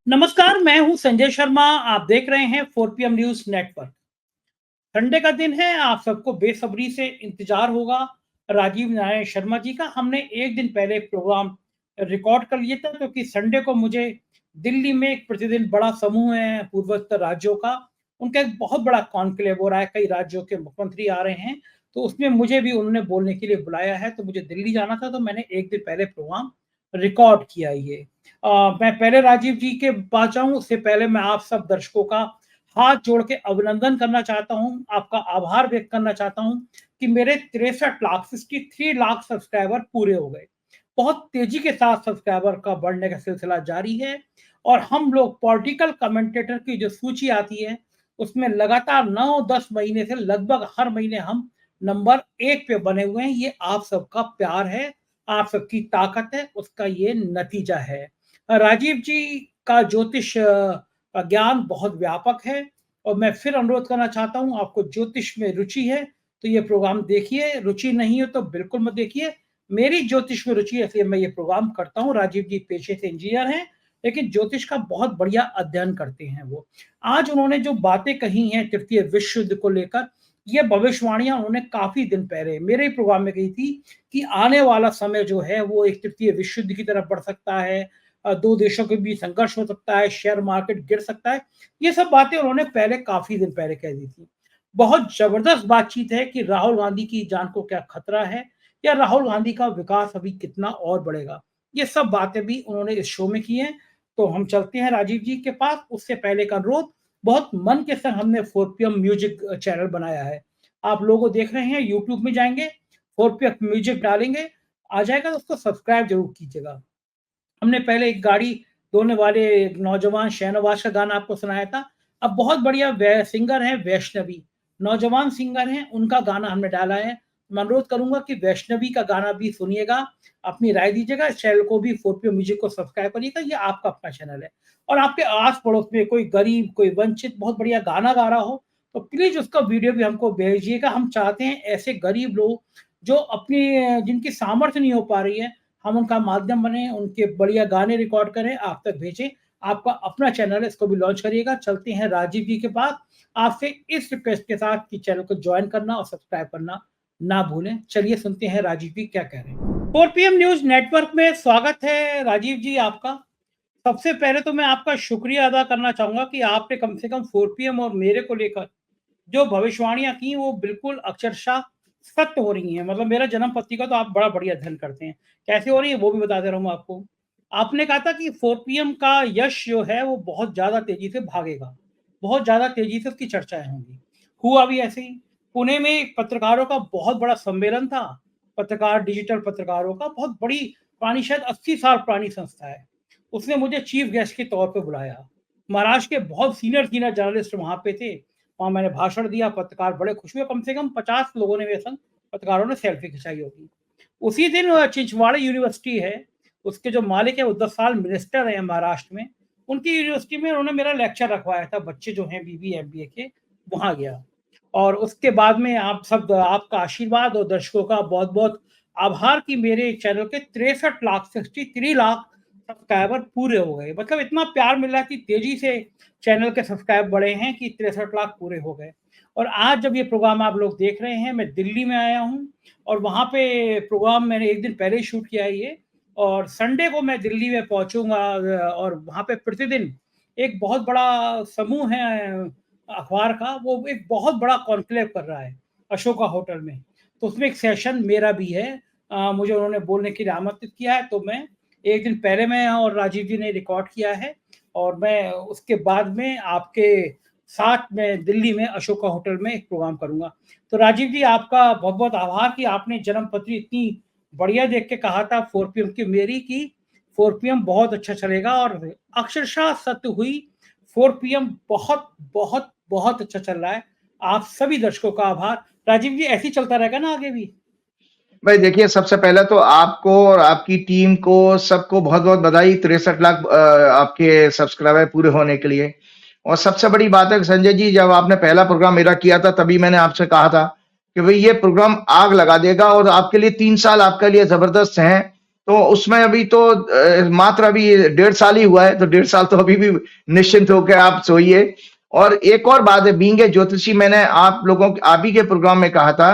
नमस्कार, मैं हूं संजय शर्मा। आप देख रहे हैं 4 PM न्यूज नेटवर्क। संडे का दिन है, आप सबको बेसब्री से इंतजार होगा राजीव नारायण शर्मा जी का। हमने एक दिन पहले प्रोग्राम रिकॉर्ड कर लिया था क्योंकि संडे को मुझे दिल्ली में एक प्रतिदिन बड़ा समूह है पूर्वोत्तर राज्यों का, उनका एक बहुत बड़ा कॉन्क्लेव हो रहा है, कई राज्यों के मुख्यमंत्री आ रहे हैं। तो उसमें मुझे भी उन्होंने बोलने के लिए बुलाया है, तो मुझे दिल्ली जाना था, तो मैंने एक दिन पहले प्रोग्राम रिकॉर्ड किया ये। मैं पहले राजीव जी के पास जाऊं उससे पहले मैं आप सब दर्शकों का हाथ जोड़ के अभिनंदन करना चाहता हूं, आपका आभार व्यक्त करना चाहता हूं कि मेरे 63 लाख 63 लाख सब्सक्राइबर पूरे हो गए। बहुत तेजी के साथ सब्सक्राइबर का बढ़ने का सिलसिला जारी है और हम लोग पॉलिटिकल कमेंटेटर की जो सूची आती है उसमें लगातार 9-10 महीने से लगभग हर महीने हम नंबर 1 पे बने हुए हैं। ये आप सबका प्यार है, आप सबकी ताकत है, उसका ये नतीजा है। राजीव जी का ज्योतिष का ज्ञान बहुत व्यापक है और मैं फिर अनुरोध करना चाहता हूं, आपको ज्योतिष में रुचि है तो ये प्रोग्राम देखिए, रुचि नहीं हो तो बिल्कुल मत देखिए। मेरी ज्योतिष में रुचि है इसलिए मैं ये प्रोग्राम करता हूं। राजीव जी पेशे से इंजीनियर हैं लेकिन ज्योतिष का बहुत बढ़िया अध्ययन करते हैं वो। आज उन्होंने जो बातें कही हैं तृतीय विश्व युद्ध को लेकर, ये भविष्यवाणियां उन्होंने काफी दिन पहले मेरे ही प्रोग्राम में कही थी कि आने वाला समय जो है वो एक तृतीय विश्व युद्ध की तरफ बढ़ सकता है, दो देशों के बीच संघर्ष हो सकता है, शेयर मार्केट गिर सकता है। ये सब बातें उन्होंने पहले काफी दिन पहले कह दी थी। बहुत जबरदस्त बातचीत है कि राहुल गांधी की जान को क्या खतरा है या राहुल गांधी का विकास अभी कितना और बढ़ेगा। ये सब बातें भी उन्होंने इस शो में की हैं। तो हम चलते हैं राजीव जी के पास। उससे पहले का अनुरोध, बहुत मन के संग हमने 4 PM म्यूजिक चैनल बनाया है। आप लोगों देख रहे हैं, यूट्यूब में जाएंगे, 4 PM म्यूजिक डालेंगे, आ जाएगा, तो उसको सब्सक्राइब जरूर कीजिएगा। हमने पहले एक गाड़ी धोने वाले एक नौजवान शहनवाज का गाना आपको सुनाया था। अब बहुत बढ़िया सिंगर है वैष्णवी, नौजवान सिंगर हैं, उनका गाना हमने डाला है। मैं अनुरोध करूंगा कि वैष्णवी का गाना भी सुनिएगा, अपनी राय दीजिएगा। इस चैनल को भी 4 PM म्यूजिक को सब्सक्राइब करिएगा, ये आपका अपना चैनल है। और आपके आस पड़ोस में कोई गरीब, कोई वंचित बहुत बढ़िया गाना गा रहा हो तो प्लीज उसका वीडियो भी हमको भेजिएगा। हम चाहते हैं ऐसे गरीब लोग जो अपनी जिनकी सामर्थ्य नहीं हो पा रही है, हम उनका माध्यम बने, उनके बढ़िया गाने रिकॉर्ड करें, आप तक भेजें। आपका अपना चैनल है, इसको भी लॉन्च करिएगा। चलते हैं राजीव जी के पास, आपसे इस रिक्वेस्ट के साथ कि चैनल को ज्वाइन करना और सब्सक्राइब करना ना भूलें। चलिए सुनते हैं राजीव जी क्या कह रहे हैं। 4 PM न्यूज नेटवर्क में स्वागत है राजीव जी आपका। सबसे पहले तो मैं आपका शुक्रिया अदा करना चाहूंगा कि आपने कम से कम 4 PM और मेरे को लेकर जो भविष्यवाणियां की वो बिल्कुल अक्षरशः सत्य हो रही हैं। मतलब मेरा जन्म पत्रिका तो आप बड़ा बढ़िया अध्ययन करते हैं, कैसे हो रही है वो भी बता दे रहा हूँ आपको। आपने कहा था कि 4 PM का यश जो है वो बहुत ज्यादा तेजी से भागेगा, बहुत ज्यादा तेजी से उसकी चर्चाएं होंगी। हुआ भी ऐसे ही। पुणे में एक पत्रकारों का बहुत बड़ा सम्मेलन था, पत्रकार, डिजिटल पत्रकारों का, बहुत बड़ी पुरानी, शायद 80 साल पुरानी संस्था है। उसने मुझे चीफ गेस्ट के तौर पर बुलाया। महाराष्ट्र के बहुत सीनियर सीनियर जर्नलिस्ट वहां पे थे। वहां मैंने भाषण दिया, पत्रकार बड़े खुश हुए। कम से कम 50 लोगों ने मेरे संग, पत्रकारों ने सेल्फी खिंचाई होगी। उसी दिन चिंचवाड़ा यूनिवर्सिटी है, उसके जो मालिक है वो 10 साल मिनिस्टर है महाराष्ट्र में, उनकी यूनिवर्सिटी में उन्होंने मेरा लेक्चर रखवाया था। बच्चे जो हैं बीबी MBA के, वहां गया। और उसके बाद में आप सब, आपका आशीर्वाद और दर्शकों का बहुत बहुत आभार कि मेरे चैनल के 63 लाख 63 लाख सब्सक्राइबर पूरे हो गए। मतलब इतना प्यार मिला कि तेजी से चैनल के सब्सक्राइब बढ़े हैं कि 63 लाख पूरे हो गए। और आज जब ये प्रोग्राम आप लोग देख रहे हैं, मैं दिल्ली में आया हूँ और वहाँ पे प्रोग्राम मैंने एक दिन पहले ही शूट किया है ये, और संडे को मैं दिल्ली में पहुंचूंगा। और वहाँ पे प्रतिदिन एक बहुत बड़ा समूह है अखबार का, वो एक बहुत बड़ा कॉन्क्लेव कर रहा है अशोका होटल में। तो उसमें एक सेशन मेरा भी है। मुझे उन्होंने बोलने के लिए आमंत्रित किया है, तो मैं एक दिन पहले मैं और राजीव जी ने रिकॉर्ड किया है और मैं उसके बाद में आपके साथ में दिल्ली में अशोका होटल में एक प्रोग्राम करूंगा। तो राजीव जी आपका बहुत बहुत आभार कि आपने जन्म पत्री इतनी बढ़िया देख के कहा था 4 PM की मेरी की 4 PM बहुत अच्छा चलेगा, और अक्षरशः सत्य हुई। 4 PM बहुत बहुत बहुत अच्छा चल रहा है। आप सभी दर्शकों का आभार। राजीव जी ऐसे ही चलता रहेगा ना आगे भी? भाई देखिए, सबसे पहले तो आपको और आपकी टीम को सबको बहुत-बहुत बधाई। 63 लाख आपके सब्सक्राइबर पूरे होने के लिए। और सबसे बड़ी बात है संजय जी, जब आपने पहला प्रोग्राम मेरा किया था तभी मैंने आपसे कहा था कि भाई ये प्रोग्राम आग लगा देगा और आपके लिए 3 साल आपके लिए जबरदस्त हैं। तो उसमें अभी तो मात्र अभी 1.5 साल ही हुआ है, तो 1.5 साल तो अभी भी निश्चिंत होकर आप सोइए। और एक और बात है, बीइंग ए ज्योतिषी, मैंने आप ही के प्रोग्राम में कहा था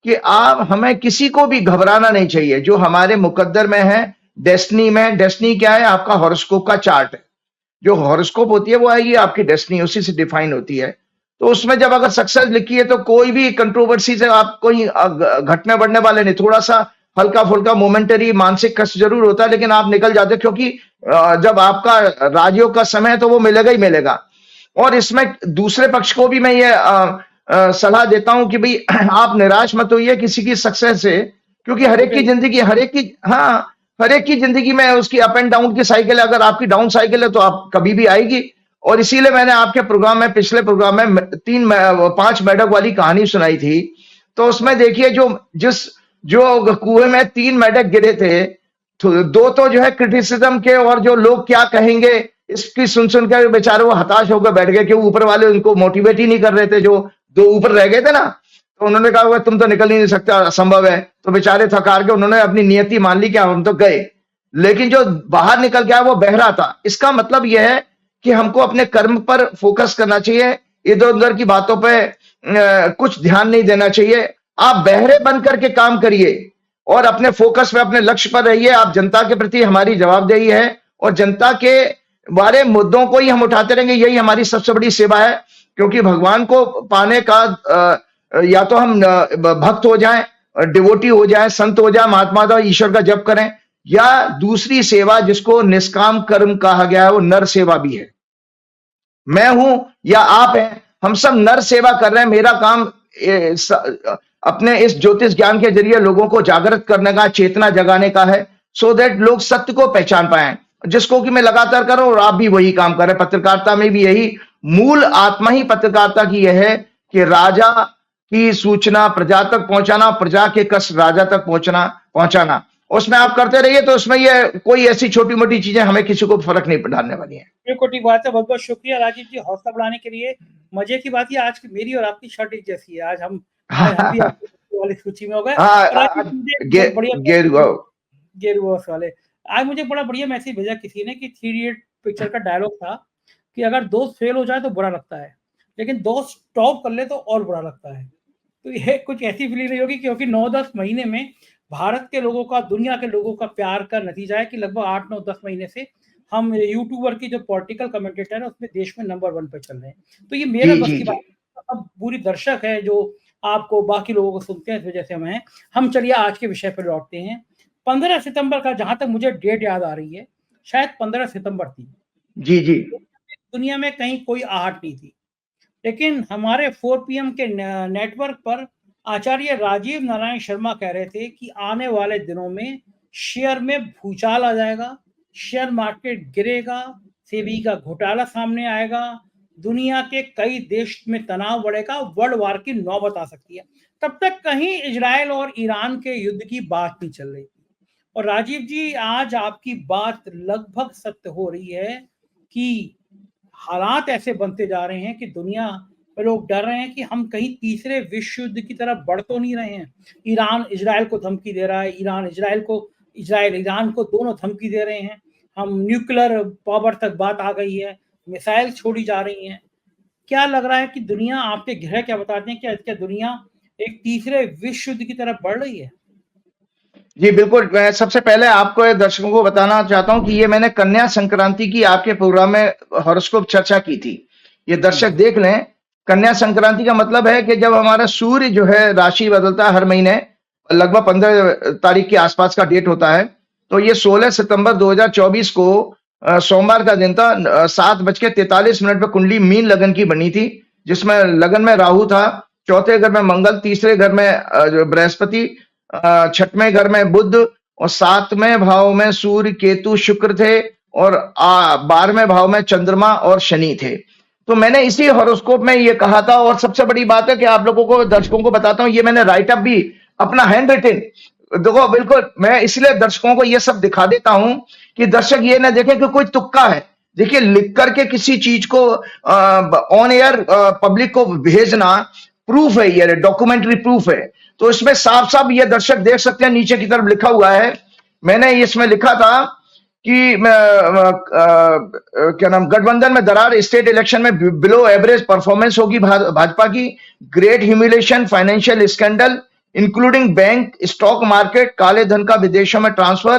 कि आप हमें किसी को भी घबराना नहीं चाहिए। जो हमारे मुकद्दर में है, डेस्टिनी क्या है? आपका हॉरोस्कोप का चार्ट है। जो हॉरोस्कोप होती है वो है ये आपकी डेस्टिनी, उसी से डिफाइन होती है। तो उसमें जब अगर सक्सेस लिखी है तो कोई भी कंट्रोवर्सी से आप कोई घटने बढ़ने वाले नहीं। थोड़ा सा हल्का फुल्का मोमेंटरी मानसिक कष्ट जरूर होता है, लेकिन आप निकल जाते, क्योंकि जब आपका राजयोग का समय है तो वो मिलेगा ही मिलेगा। और इसमें दूसरे पक्ष को भी मैं ये सलाह देता हूं कि भाई आप निराश मत होइए किसी की सक्सेस से, क्योंकि हर एक की जिंदगी में उसकी अप एंड डाउन की साइकिल है। अगर आपकी डाउन साइकिल है तो आप कभी भी आएगी। और इसीलिए मैंने आपके प्रोग्राम में, पिछले प्रोग्राम में 5 मेढक वाली कहानी सुनाई थी। तो उसमें देखिए जो कुएं में 3 मेढक गिरे थे, तो 2 तो जो है क्रिटिसिज्म के और जो लोग क्या कहेंगे इसकी सुन के बेचारे वो हताश होकर बैठ गए, कि ऊपर वाले उनको मोटिवेट ही नहीं कर रहे थे। जो 2 ऊपर रह गए थे ना, तो उन्होंने कहा तुम तो निकल ही नहीं सकते, असंभव है। तो बेचारे थकार के उन्होंने अपनी नियति मान ली कि हम तो गए। लेकिन जो बाहर निकल गया वो बहरा था। इसका मतलब यह है कि हमको अपने कर्म पर फोकस करना चाहिए, इधर उधर की बातों पे कुछ ध्यान नहीं देना चाहिए। आप बहरे बन करके काम करिए और अपने फोकस पे, अपने लक्ष्य पर रहिए। आप जनता के प्रति हमारी जवाबदेही है और जनता के बारे मुद्दों को ही हम उठाते रहेंगे, यही हमारी सबसे बड़ी सेवा है। क्योंकि भगवान को पाने का या तो हम भक्त हो जाएं, डिवोटी हो जाएं, संत हो जाएं, महात्मा हो, ईश्वर का जप करें, या दूसरी सेवा जिसको निष्काम कर्म कहा गया है, वो नर सेवा भी है। मैं हूं या आप हैं, हम सब नर सेवा कर रहे हैं। मेरा काम अपने इस ज्योतिष ज्ञान के जरिए लोगों को जागृत करने का, चेतना जगाने का है, सो दैट लोग सत्य को पहचान पाए, जिसको कि मैं लगातार कर रहा हूं और आप भी वही काम कर रहे हैं। पत्रकारिता में भी यही मूल आत्मा ही पत्रकारिता की यह है कि राजा की सूचना प्रजा तक पहुंचाना, प्रजा के कष्ट राजा तक पहुंचाना। उसमें आप करते रहिए, तो उसमें ये कोई ऐसी छोटी मोटी चीजें हमें किसी को फर्क नहीं डालने वाली है। बिल्कुल ठीक बात है। बहुत बहुत शुक्रिया राजीव जी, हौसला बढ़ाने के लिए। मजे की बात है, आज की मेरी और आपकी शर्ट एक जैसी है। आज हम भी वाली सूची में हो गए। गेरुआ वाले। आज मुझे बड़ा बढ़िया मैसेज भेजा किसी ने कि 3 इडियट पिक्चर का डायलॉग था कि अगर दोस्त फेल हो जाए तो बुरा लगता है, लेकिन दोस्त टॉप कर ले तो और बुरा लगता है। तो ये कुछ ऐसी फीलिंग नहीं होगी, क्योंकि 9-10 महीने में भारत के लोगों का, दुनिया के लोगों का प्यार का नतीजा है कि लगभग 8-9-10 महीने से हम यूट्यूबर की जो पॉलिटिकल कमेंटेटर है उसमें देश में नंबर 1 पे चल रहे हैं। तो ये मेरे बस की बात। अब पूरी दर्शक है जो आपको, बाकी लोगों को सुनते हैं इस वजह से हम चलिए आज के विषय पर लौटते हैं। 15 सितंबर का, जहां तक मुझे डेट याद आ रही है, शायद 15 सितंबर थी। जी। दुनिया में कहीं कोई आहट नहीं थी, लेकिन हमारे 4 PM के नेटवर्क पर आचार्य राजीव नारायण शर्मा कह रहे थे कि आने वाले दिनों में शेयर में भूचाल आ जाएगा, शेयर मार्केट गिरेगा, सेबी का घोटाला सामने आएगा, दुनिया के कई देश में तनाव बढ़ेगा, वर्ल्ड वार की नौबत आ सकती है। तब तक कहीं इजराइल और ईरान के युद्ध की बात नहीं चल रही थी। और राजीव जी, आज आपकी बात लगभग सत्य हो रही है कि हालात ऐसे बनते जा रहे हैं कि दुनिया में लोग डर रहे हैं कि हम कहीं तीसरे विश्व युद्ध की तरफ बढ़ तो नहीं रहे हैं। ईरान इजराइल को धमकी दे रहा है, इजराइल ईरान को दोनों धमकी दे रहे हैं। हम न्यूक्लियर पावर तक बात आ गई है, मिसाइल छोड़ी जा रही हैं। क्या लग रहा है कि दुनिया, आपके ग्रह क्या बताते हैं, क्या दुनिया एक तीसरे विश्व युद्ध की तरफ बढ़ रही है? जी बिल्कुल। मैं सबसे पहले आपको, दर्शकों को बताना चाहता हूं कि ये मैंने कन्या संक्रांति की आपके प्रोग्राम में हॉरोस्कोप चर्चा की थी। ये दर्शक देख लें। कन्या संक्रांति का मतलब है कि जब हमारा सूर्य जो है राशि बदलता है हर महीने, लगभग 15 तारीख के आसपास का डेट होता है। तो ये 16 सितंबर 2024 को सोमवार का दिन था। 7:43 पे कुंडली मीन लगन की बनी थी, जिसमें लगन में राहु था, चौथे घर में मंगल, तीसरे घर में बृहस्पति, छठवें घर में बुध और 7वें भाव में सूर्य, केतु, शुक्र थे और 12वें भाव में चंद्रमा और शनि थे। तो मैंने इसी हॉरोस्कोप में ये कहा था। और सबसे बड़ी बात है कि आप लोगों को, दर्शकों को बताता हूं, ये मैंने राइटअप भी अपना हैंड रिटन, देखो बिल्कुल, मैं इसलिए दर्शकों को ये सब दिखा देता हूं कि दर्शक ये ना देखें कि कोई तुक्का है। देखिए, लिख करके किसी चीज को ऑन एयर पब्लिक को भेजना प्रूफ है, ये डॉक्यूमेंट्री प्रूफ है। तो इसमें साफ साफ ये दर्शक देख सकते हैं, नीचे की तरफ लिखा हुआ है मैंने इसमें लिखा था कि क्या नाम, गठबंधन में दरार, स्टेट इलेक्शन में बिलो एवरेज परफॉर्मेंस होगी भाजपा की, great humiliation, financial scandal including bank, stock market, काले धन का विदेशों में transfer,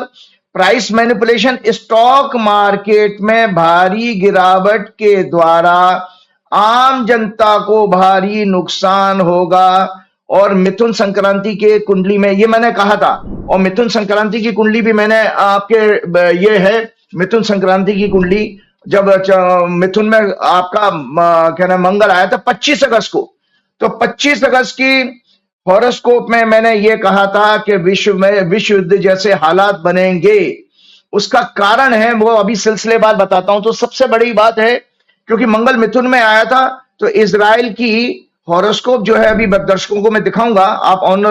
price manipulation, stock market में भारी गिरावट के द्वारा आम जनता को भारी नुकसान होगा। और मिथुन संक्रांति के कुंडली में ये मैंने कहा था, और मिथुन संक्रांति की कुंडली भी मैंने आपके, ये है मिथुन संक्रांति की कुंडली, जब मिथुन में आपका क्या नाम मंगल आया था 25 अगस्त को, तो 25 अगस्त की हॉरोस्कोप में मैंने ये कहा था कि विश्व में विश्व युद्ध जैसे हालात बनेंगे। उसका कारण है वो अभी सिलसिलेवार बताता हूं। तो सबसे बड़ी बात है, क्योंकि मंगल मिथुन में आया था, तो इजराइल की हॉरोस्कोप जो है अभी दर्शकों को मैं दिखाऊंगा, आप ऑन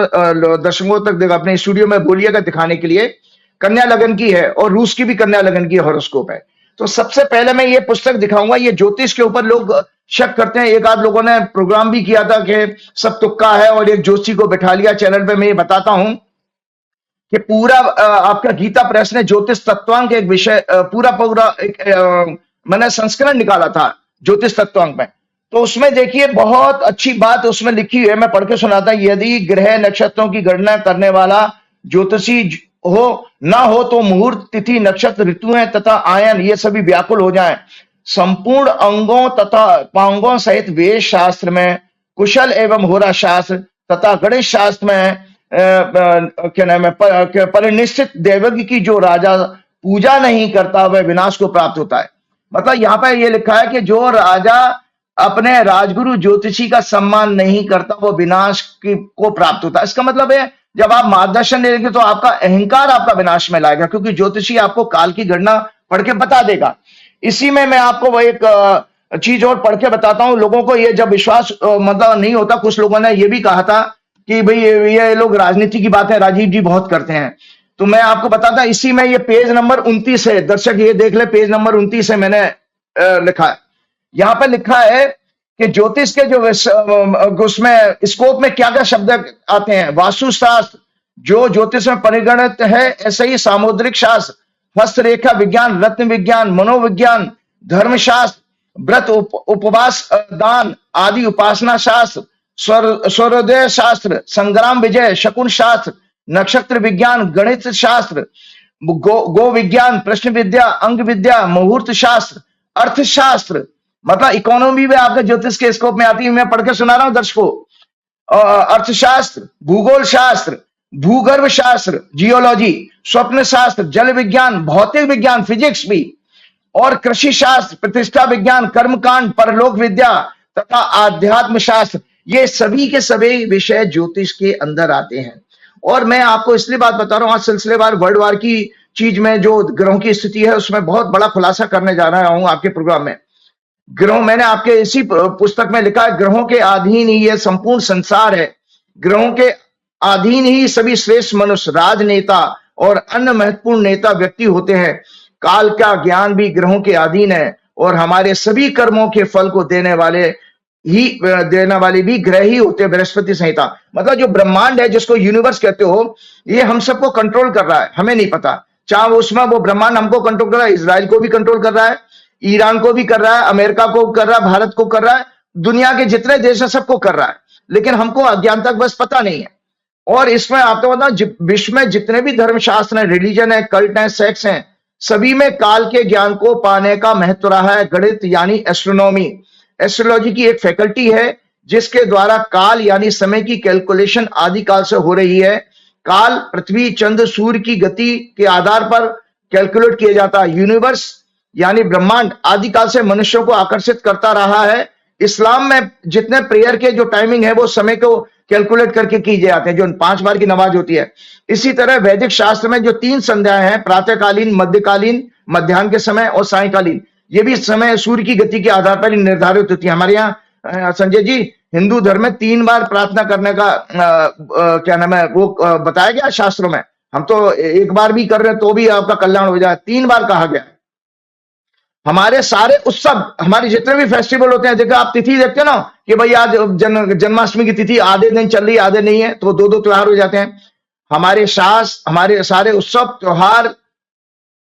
दर्शकों तक देखा अपने स्टूडियो में बोलिएगा दिखाने के लिए, कन्या लगन की है और रूस की भी कन्या लगन की हॉरोस्कोप है। तो सबसे पहले मैं ये पुस्तक दिखाऊंगा। ये ज्योतिष के ऊपर लोग शक करते हैं, एक आध लोगों ने प्रोग्राम भी किया था कि सब तुक्का है और एक जोशी को बैठा लिया चैनल पे। मैं ये बताता हूं कि पूरा आपका गीता प्रेस ने ज्योतिष तत्वांक एक विषय पूरा एक मैंने संस्करण निकाला था ज्योतिष तत्वांक में। तो उसमें देखिए बहुत अच्छी बात उसमें लिखी है, मैं पढ़ के सुनाता। यदि ग्रह नक्षत्रों की गणना करने वाला ज्योतिषी हो ना हो तो मुहूर्त, तिथि, नक्षत्र, ऋतुएं तथा आयन ये सभी व्याकुल हो जाएं। संपूर्ण अंगों तथा पांगों सहित वेद शास्त्र में, कुशल एवं होरा शास्त्र तथा गणेश शास्त्र में क्या नाम है परिनिष्ठित देवज्ञ की जो राजा पूजा नहीं करता वह विनाश को प्राप्त होता है। मतलब यहाँ पे ये लिखा है कि जो राजा अपने राजगुरु ज्योतिषी का सम्मान नहीं करता वो विनाश को प्राप्त होता है। इसका मतलब है जब आप मार्गदर्शन लेंगे तो आपका अहंकार आपका विनाश में लाएगा, क्योंकि ज्योतिषी आपको काल की गणना पढ़ के बता देगा। इसी में मैं आपको वो एक चीज और पढ़ के बताता हूं। लोगों को ये जब विश्वास मतलब नहीं होता, कुछ लोगों ने ये भी कहा था कि भाई ये लोग राजनीति की बातें राजीव जी बहुत करते हैं, तो मैं आपको बताता इसी में ये पेज नंबर 29 है, दर्शक ये देख ले, पेज नंबर 29 है, मैंने लिखा है। यहां पर लिखा है कि ज्योतिष के जो उसमें स्कोप में क्या क्या शब्द आते हैं। वास्तुशास्त्र जो ज्योतिष में परिगणित है, ऐसे ही सामुद्रिक शास्त्र, हस्तरेखा विज्ञान, रत्न विज्ञान, मनोविज्ञान, धर्मशास्त्र, व्रत, उपवास, दान आदि, उपासना शास्त्र, सूर्योदय शास्त्र, संग्राम विजय, शकुन शास्त्र, नक्षत्र विज्ञान, गणित शास्त्र, गो विज्ञान, प्रश्न विद्या, अंग विद्या, मुहूर्त शास्त्र, अर्थशास्त्र, मतलब इकोनॉमी में आपके ज्योतिष के स्कोप में आती है। मैं पढ़ के सुना रहा हूं दर्शकों। अर्थशास्त्र, भूगोल शास्त्र, भूगर्भ शास्त्र, जियोलॉजी, स्वप्न शास्त्र, जल विज्ञान, भौतिक विज्ञान, फिजिक्स भी, और कृषि शास्त्र, प्रतिष्ठा विज्ञान, कर्मकांड, परलोक विद्या तथा आध्यात्म शास्त्र, ये सभी के सभी विषय ज्योतिष के अंदर आते हैं। और मैं आपको इसलिए बात बता रहा हूं, आज सिलसिलेवार वर्ल्ड वार की चीज में जो ग्रहों की स्थिति है उसमें बहुत बड़ा खुलासा करने जा रहा हूं आपके प्रोग्राम में। ग्रह मैंने आपके इसी पुस्तक में लिखा है, ग्रहों के अधीन ही यह संपूर्ण संसार है। ग्रहों के अधीन ही सभी श्रेष्ठ मनुष्य, राजनेता और अन्य महत्वपूर्ण नेता व्यक्ति होते हैं। काल का ज्ञान भी ग्रहों के अधीन है और हमारे सभी कर्मों के फल को देने वाले भी ग्रह ही होते हैं। बृहस्पति संहिता मतलब जो ब्रह्मांड है, जिसको यूनिवर्स कहते हो, ये हम सबको कंट्रोल कर रहा है, हमें नहीं पता। चाहे उसमें वो ब्रह्मांड हमको कंट्रोल कर रहा है, इजराइल को भी कंट्रोल कर रहा है, ईरान को भी कर रहा है, अमेरिका को कर रहा है, भारत को कर रहा है, दुनिया के जितने देश है सबको कर रहा है, लेकिन हमको अज्ञानता बस पता नहीं है। और इसमें आपको बताऊं, विश्व में जितने भी धर्मशास्त्र है, रिलीजन है, कल्ट है, सेक्स है, सभी में काल के ज्ञान को पाने का महत्व रहा है। गणित यानी एस्ट्रोनॉमी, एस्ट्रोलॉजी की एक फैकल्टी है जिसके द्वारा काल यानी समय की कैलकुलेशन आदिकाल से हो रही है। काल पृथ्वी, चंद्र, सूर्य की गति के आधार पर कैलकुलेट किया जाता है। यूनिवर्स यानी ब्रह्मांड आदिकाल से मनुष्यों को आकर्षित करता रहा है। इस्लाम में जितने प्रेयर के जो टाइमिंग है वो समय को कैलकुलेट करके की जाते हैं, जो 5 बार की नमाज होती है। इसी तरह वैदिक शास्त्र में जो 3 संध्याएं हैं, प्रातःकालीन, मध्यकालीन, मध्याह्न के समय और सायकालीन, ये भी समय सूर्य की गति के आधार पर निर्धारित होती है। हमारे यहाँ संजय जी हिंदू धर्म में 3 बार प्रार्थना करने का क्या नाम है वो बताया गया शास्त्रों में। हम तो 1 बार भी कर रहे हैं तो भी आपका कल्याण हो जाए, 3 बार कहा गया है। हमारे सारे उत्सव, हमारे जितने भी फेस्टिवल होते हैं, देखो आप तिथि देखते हो ना कि भाई आज जन्माष्टमी की तिथि आधे दिन चल रही है, आधे नहीं है, तो 2-2 त्योहार हो जाते हैं। हमारे हमारे सारे उत्सव त्योहार,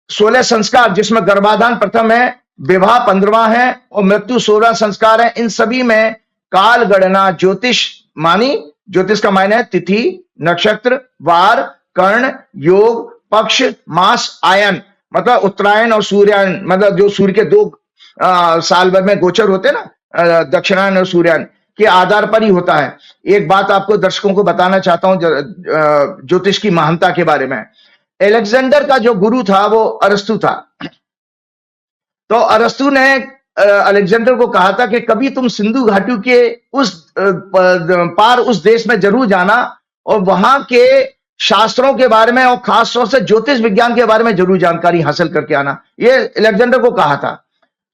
16 संस्कार जिसमें गर्भाधान प्रथम है, विवाह 15वां है और मृत्यु 16 संस्कार है। इन सभी में काल गणना ज्योतिष मानी, ज्योतिष का मायने है तिथि, नक्षत्र, वार, कर्ण, योग, पक्ष, मास, आयन, मतलब उत्तरायण और सूर्यायन, मतलब जो सूर्य के दो साल भर में गोचर होते हैं ना, दक्षिणायन और सूर्यायन के आधार पर ही होता है। एक बात आपको दर्शकों को बताना चाहता हूं ज्योतिष की महानता के बारे में। अलेक्जेंडर का जो गुरु था वो अरस्तु था। तो अरस्तु ने अलेक्जेंडर को कहा था कि कभी तुम सिंधु घाटी के उस पार उस देश में जरूर जाना और वहां के शास्त्रों के बारे में और खास तौर से ज्योतिष विज्ञान के बारे में जरूर जानकारी हासिल करके आना, ये अलेक्जेंडर को कहा था।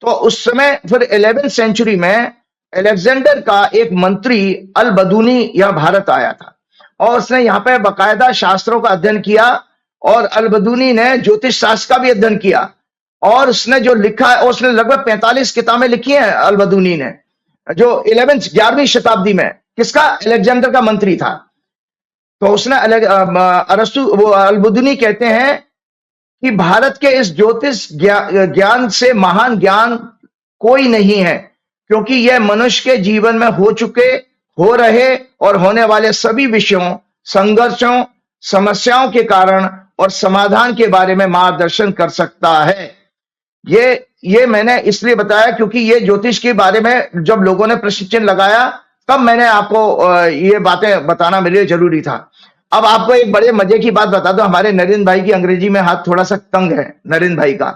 तो उस समय फिर 11वीं सेंचुरी में अलेक्जेंडर का एक मंत्री अल-बदूनी यहां भारत आया था और उसने यहाँ पे बाकायदा शास्त्रों का अध्ययन किया और अल-बदूनी ने ज्योतिष शास्त्र का भी अध्ययन किया और उसने जो लिखा है, उसने लगभग 45 किताबें लिखी हैं अल-बदूनी ने, जो 11वीं शताब्दी में। किसका? अलेक्जेंडर का मंत्री था। तो उसने अल-बदूनी कहते हैं कि भारत के इस ज्योतिष ज्ञान से महान ज्ञान कोई नहीं है, क्योंकि यह मनुष्य के जीवन में हो चुके, हो रहे और होने वाले सभी विषयों, संघर्षों, समस्याओं के कारण और समाधान के बारे में मार्गदर्शन कर सकता है। ये मैंने इसलिए बताया क्योंकि ये ज्योतिष के बारे में जब लोगों ने प्रश्न चिन्ह लगाया तब मैंने आपको ये बातें बताना मेरे लिए जरूरी था। अब आपको एक बड़े मजे की बात बता दो, हमारे नरेंद्र भाई की अंग्रेजी में हाथ थोड़ा सा तंग है, नरेंद्र भाई का।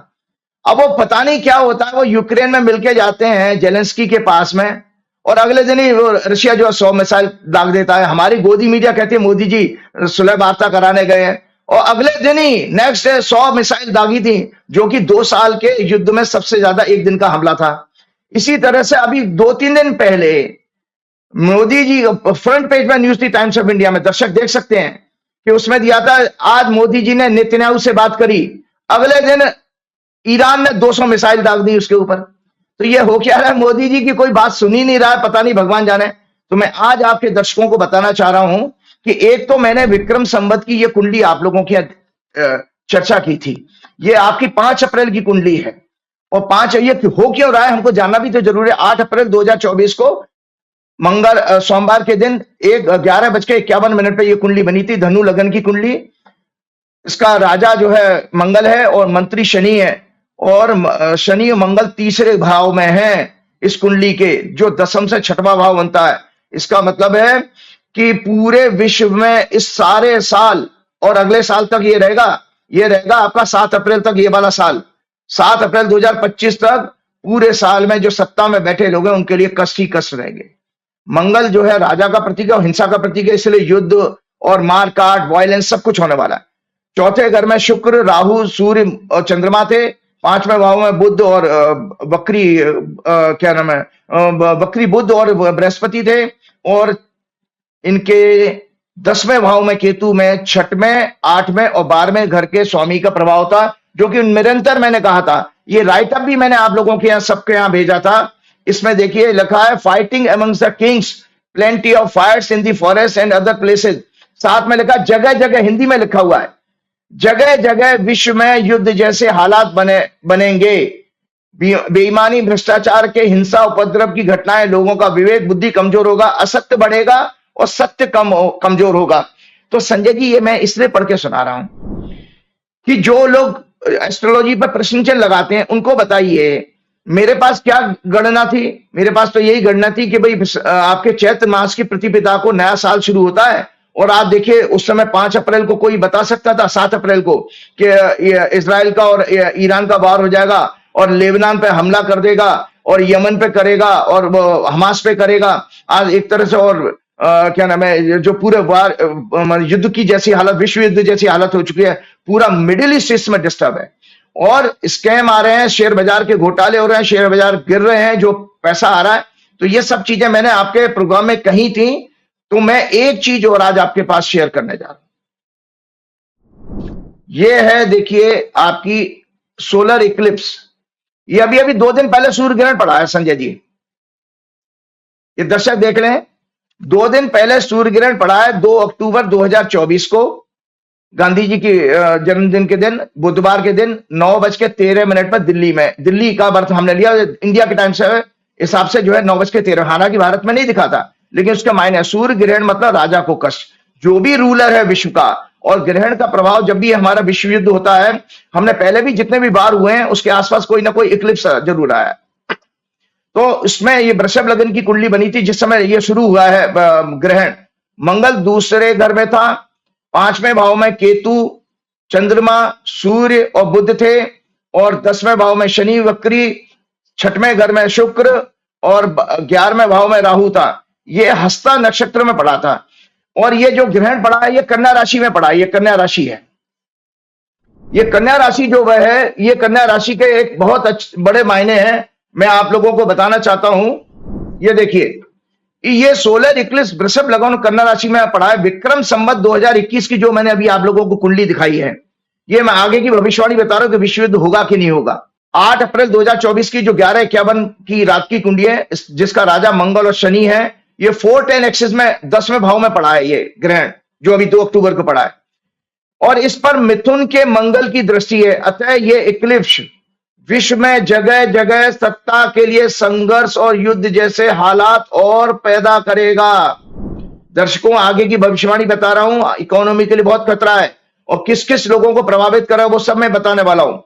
अब वो पता नहीं क्या होता है, वो यूक्रेन में मिलके जाते हैं जेलेंस्की के पास में और अगले दिन ही रशिया जो 100 मिसाइल दाग देता है। हमारी गोदी मीडिया कहती है मोदी जी सुलह वार्ता कराने गए हैं और अगले दिन ही नेक्स्ट डे 100 मिसाइल दागी थी, जो कि 2 साल के युद्ध में सबसे ज्यादा एक दिन का हमला था। इसी तरह से अभी 2-3 दिन पहले मोदी जी फ्रंट पेज में न्यूज थी टाइम्स ऑफ इंडिया में, दर्शक देख सकते हैं कि उसमें दिया था आज मोदी जी ने नेतन्याहू से बात करी, अगले दिन ईरान ने 200 मिसाइल दाग दी उसके ऊपर। तो ये हो क्या रहा है, मोदी जी की कोई बात सुनी नहीं रहा है, पता नहीं भगवान जाने। तो मैं आज आपके दर्शकों को बताना चाह रहा हूं कि एक तो मैंने विक्रम संवत की ये कुंडली आप लोगों की चर्चा की थी। ये आपकी 5 अप्रैल की कुंडली है और 5 ये हो क्यों रहा है हमको जानना भी तो जरूरी है। 8 अप्रैल 2024 को सोमवार के दिन 11:51 पे ये कुंडली बनी थी, धनु लगन की कुंडली। इसका राजा जो है मंगल है और मंत्री शनि है और शनि और मंगल तीसरे भाव में है इस कुंडली के, जो दशम से 6वां भाव बनता है। इसका मतलब है कि पूरे विश्व में इस सारे साल और अगले साल तक ये रहेगा आपका 7 अप्रैल तक, ये वाला साल 7 अप्रैल 2025 तक पूरे साल में जो सत्ता में बैठे लोग हैं उनके लिए कष्ट ही कष्ट रहेंगे। मंगल जो है राजा का प्रतीक है और हिंसा का प्रतीक है, इसलिए युद्ध और मारकाट, वायलेंस सब कुछ होने वाला है। चौथे घर में शुक्र, राहु, सूर्य और चंद्रमा थे। 5वें भाव में बुध और बकरी बुध और बृहस्पति थे और इनके 10वें भाव में केतु में 6वें, 8वें और 12वें घर के स्वामी का प्रभाव था, जो कि निरंतर मैंने कहा था। ये राइटअप भी मैंने आप लोगों के यहाँ सबके यहाँ भेजा था। इसमें देखिए लिखा है fighting amongst the kings, plenty of fires in the forest and other places. साथ में लिखा जगह जगह, हिंदी में लिखा हुआ है, जगह जगह विश्व में युद्ध जैसे हालात बनेंगे। बेईमानी, भ्रष्टाचार के, हिंसा, उपद्रव की घटनाएं, लोगों का विवेक बुद्धि कमजोर होगा, असत्य बढ़ेगा और सत्य कमजोर होगा। तो संजय जी ये मैं इसलिए पढ़ के सुना रहा हूं कि जो लोग एस्ट्रोलॉजी पर प्रश्न चिन्ह लगाते हैं उनको बताइए मेरे पास क्या गणना थी। मेरे पास तो यही गणना थी कि भाई आपके चैत्र मास की प्रतिपदा को नया साल शुरू होता है और आप देखिए उस समय 5 अप्रैल को कोई बता सकता था 7 अप्रैल को कि इजराइल का और ईरान का वार हो जाएगा और लेबनान पे हमला कर देगा और यमन पे करेगा और हमास पे करेगा। आज एक तरह से और क्या नाम है, जो पूरे वार युद्ध की जैसी हालत, विश्व युद्ध जैसी हालत हो चुकी है, पूरा मिडिल ईस्ट इसमें डिस्टर्ब है और स्कैम आ रहे हैं, शेयर बाजार के घोटाले हो रहे हैं, शेयर बाजार गिर रहे हैं, जो पैसा आ रहा है। तो ये सब चीजें मैंने आपके प्रोग्राम में कही थी। तो मैं एक चीज और आज आपके पास शेयर करने जा रहा हूं। ये है देखिए आपकी सोलर इक्लिप्स। ये अभी 2 दिन पहले सूर्य ग्रहण पड़ा है संजय जी, ये दर्शक देख लें। 2 दिन पहले सूर्य ग्रहण पड़ा है 2 अक्टूबर 2024 को गांधी जी की जन्मदिन के दिन, बुधवार के दिन 9:13 पर दिल्ली का बर्थ हमने लिया, इंडिया के टाइम से हिसाब से जो है 9:13, हालांकि भारत में नहीं दिखा था, लेकिन उसके मायने सूर्य ग्रहण मतलब राजा को कष्ट, जो भी रूलर है विश्व का, और ग्रहण का प्रभाव जब भी हमारा विश्व युद्ध होता है, हमने पहले भी जितने भी बार हुए हैं उसके आसपास कोई ना कोई इक्लिप्स जरूर आया है। तो इसमें ये वृषभ लग्न की कुंडली बनी थी जिस समय ये शुरू हुआ है ग्रहण। मंगल दूसरे घर में था, 5वें भाव में केतु, चंद्रमा, सूर्य और बुध थे, और 10वें भाव में शनि वक्री, 6वें घर में शुक्र और 11वें भाव में राहु था। ये हस्ता नक्षत्र में पड़ा था, और ये जो ग्रहण पड़ा है ये कन्या राशि में पड़ा है, ये कन्या राशि है। ये कन्या राशि जो वह है, ये कन्या राशि के एक बहुत बड़े मायने हैं, मैं आप लोगों को बताना चाहता हूं। ये देखिए, ये सोलर इक्लिप्स वृषभ लग्न कन्या राशि में पड़ा है। विक्रम संवत 2021 की जो मैंने अभी आप लोगों को कुंडली दिखाई है, ये मैं आगे की भविष्यवाणी बता रहा हूं कि विश्व युद्ध होगा कि नहीं होगा। 8 अप्रैल 2024 की जो 11:51 की रात की कुंडली है, जिसका राजा मंगल और शनि है, ये 410 एक्सिस में 10वें भाव में पड़ा है ये ग्रहण, जो अभी 2 अक्टूबर को पड़ा है, और इस पर मिथुन के मंगल की दृष्टि है। अतः ये इक्लिप्स विश्व में जगह जगह सत्ता के लिए संघर्ष और युद्ध जैसे हालात और पैदा करेगा। दर्शकों, आगे की भविष्यवाणी बता रहा हूं, इकोनॉमी के लिए बहुत खतरा है, और किस किस लोगों को प्रभावित करेगा वो सब मैं बताने वाला हूं।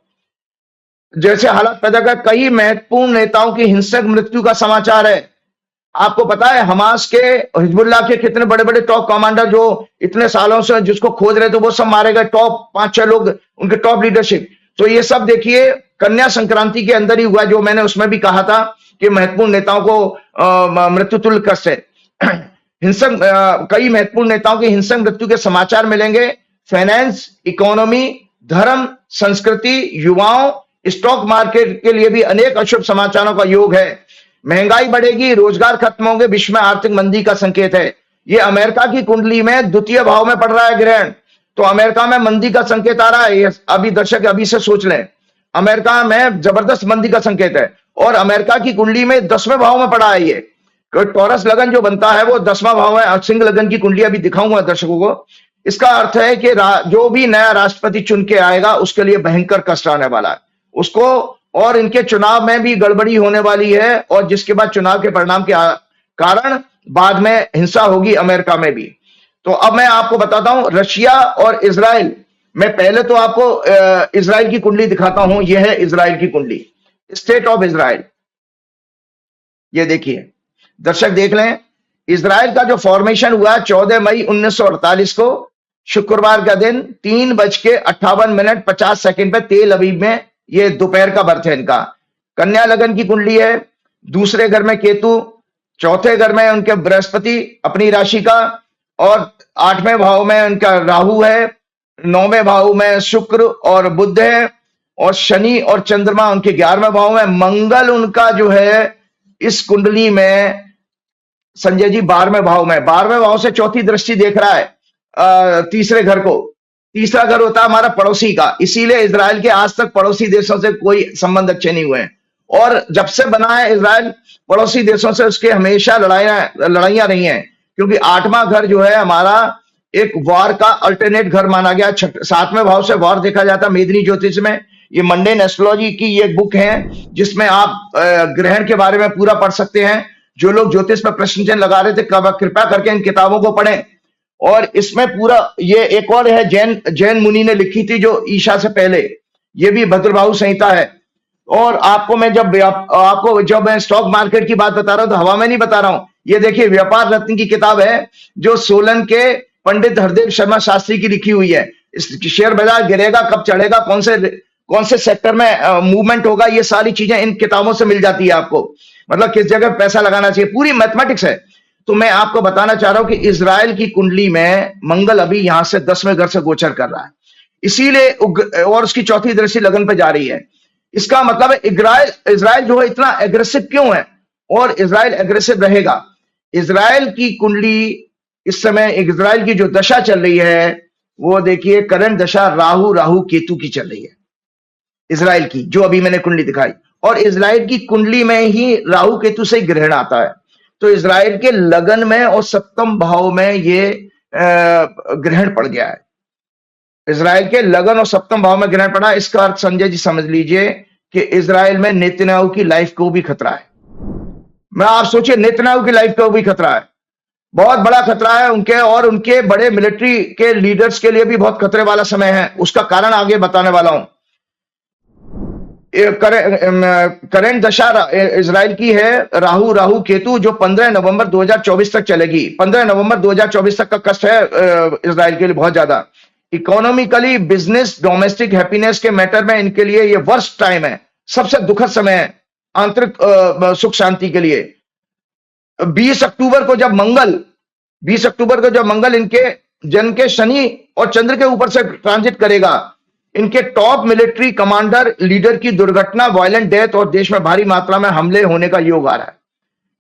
जैसे हालात पैदा कर, कई महत्वपूर्ण नेताओं की हिंसक मृत्यु का समाचार है। आपको पता है हमास के, हिजबुल्लाह के कितने बड़े बड़े टॉप कमांडर जो इतने सालों से जिसको खोज रहे थे वो सब मारे गए, टॉप 5-6 लोग, उनके टॉप लीडरशिप। तो ये सब देखिए कन्या संक्रांति के अंदर ही हुआ, जो मैंने उसमें भी कहा था कि महत्वपूर्ण नेताओं को मृत्यु तुल्य कष्ट है। हिंसक कई महत्वपूर्ण नेताओं की हिंसक मृत्यु के समाचार मिलेंगे। फाइनेंस, इकोनॉमी, धर्म, संस्कृति, युवाओं, स्टॉक मार्केट के लिए भी अनेक अशुभ समाचारों का योग है। महंगाई बढ़ेगी, रोजगार खत्म होंगे, विश्व में आर्थिक मंदी का संकेत है। ये अमेरिका की कुंडली में द्वितीय भाव में पड़ रहा है ग्रहण, तो अमेरिका में मंदी का संकेत आ रहा है। ये अभी दर्शक अभी से सोच लें, अमेरिका में जबरदस्त मंदी का संकेत है, और अमेरिका की कुंडली में 10वें भाव में पड़ा है ये। टॉरस लगन जो बनता है वो 10वां भाव है। सिंह लगन की कुंडली अभी दिखाऊंगा दर्शकों को। इसका अर्थ है कि जो भी नया राष्ट्रपति चुन के आएगा उसके लिए भयंकर कष्ट आने वाला है उसको, और इनके चुनाव में भी गड़बड़ी होने वाली है, और जिसके बाद चुनाव के परिणाम के कारण बाद में हिंसा होगी अमेरिका में भी। तो अब मैं आपको बताता हूं रशिया और इजराइल। मैं पहले तो आपको इजराइल की कुंडली दिखाता हूं। यह है इजराइल की कुंडली, स्टेट ऑफ इजराइल। ये देखिए दर्शक, देख लें, इजराइल का जो फॉर्मेशन हुआ 14 मई 1948 को, शुक्रवार का दिन 3:58 पे तेल अवीव में, ये दोपहर का बर्थ है इनका। कन्या लगन की कुंडली है, दूसरे घर में केतु, चौथे घर में उनके बृहस्पति अपनी राशि का, और 8वें भाव में उनका राहु है, 9वें भाव में शुक्र और बुध है, और शनि और चंद्रमा उनके 11वें भाव में। मंगल उनका जो है इस कुंडली में संजय जी 12वें भाव में, 12वें भाव से चौथी दृष्टि देख रहा है तीसरे घर को। तीसरा घर होता है हमारा पड़ोसी का, इसीलिए इजराइल के आज तक पड़ोसी देशों से कोई संबंध अच्छे नहीं हुए हैं, और जब से बना है इजराइल पड़ोसी देशों से उसके हमेशा लड़ाइयां रही हैं, क्योंकि 8वां घर जो है हमारा एक वॉर का अल्टरनेट घर माना गया। 7वें भाव से वॉर देखा जाता है मेदिनी ज्योतिष में। ये मंडेन एस्ट्रोलॉजी की ये बुक है जिसमें आप ग्रहण के बारे में पूरा पढ़ सकते हैं। जो लोग ज्योतिष पर प्रश्न चिन्ह लगा रहे थे, कृपया करके इन किताबों को पढ़ें। और इसमें पूरा, ये एक और है जैन मुनि ने लिखी थी जो ईशा से पहले, ये भी भद्रबाहु संहिता है। और आपको मैं जब मैं स्टॉक मार्केट की बात बता रहा हूं तो हवा में नहीं बता रहा हूं। ये देखिए व्यापार रत्न की किताब है जो सोलन के पंडित हरदेव शर्मा शास्त्री की लिखी हुई है। इस शेयर बाजार गिरेगा, कब चढ़ेगा, कौन से सेक्टर में मूवमेंट होगा, ये सारी चीजें इन किताबों से मिल जाती है आपको। मतलब किस जगह पैसा लगाना चाहिए, पूरी मैथमेटिक्स है। तो मैं आपको बताना चाह रहा हूं कि इजराइल की कुंडली में मंगल अभी यहां से 10वें घर से गोचर कर रहा है, इसीलिए, और उसकी चौथी दृष्टि लगन पे जा रही है। इसका मतलब है इजराइल जो है इतना एग्रेसिव क्यों है, और इजराइल एग्रेसिव रहेगा। इजराइल की कुंडली इस समय, इजराइल की जो दशा चल रही है वो देखिए, करंट दशा राहु केतु की चल रही है इजराइल की, जो अभी मैंने कुंडली दिखाई। और इजराइल की कुंडली में ही राहु केतु से ग्रहण आता है, तो इजराइल के लगन में और 7वें भाव में ये ग्रहण पड़ गया है। इजराइल के लगन और सप्तम भाव में ग्रहण पड़ा। इसका अर्थ संजय जी समझ लीजिए कि इजराइल में नेतन्याहू की लाइफ को भी खतरा है। मैं आप सोचिए, नेतन्याहू की लाइफ को भी खतरा है, बहुत बड़ा खतरा है उनके और उनके बड़े मिलिट्री के लीडर्स के लिए भी बहुत खतरे वाला समय है। उसका कारण आगे बताने वाला हूं। करंट दशा इजराइल की है राहु केतु, जो 15 नवंबर 2024 तक चलेगी। 15 नवंबर 2024 तक का कष्ट है इजराइल के लिए बहुत ज्यादा। इकोनॉमिकली, बिजनेस, डोमेस्टिक हैप्पीनेस के मैटर में इनके लिए ये वर्स्ट टाइम है, सबसे दुखद समय है आंतरिक सुख शांति के लिए। 20 अक्टूबर को जब मंगल इनके जन्म के शनि और चंद्र के ऊपर से ट्रांजिट करेगा, इनके टॉप मिलिट्री कमांडर लीडर की दुर्घटना, वायलेंट डेथ और देश में भारी मात्रा में हमले होने का योग आ रहा है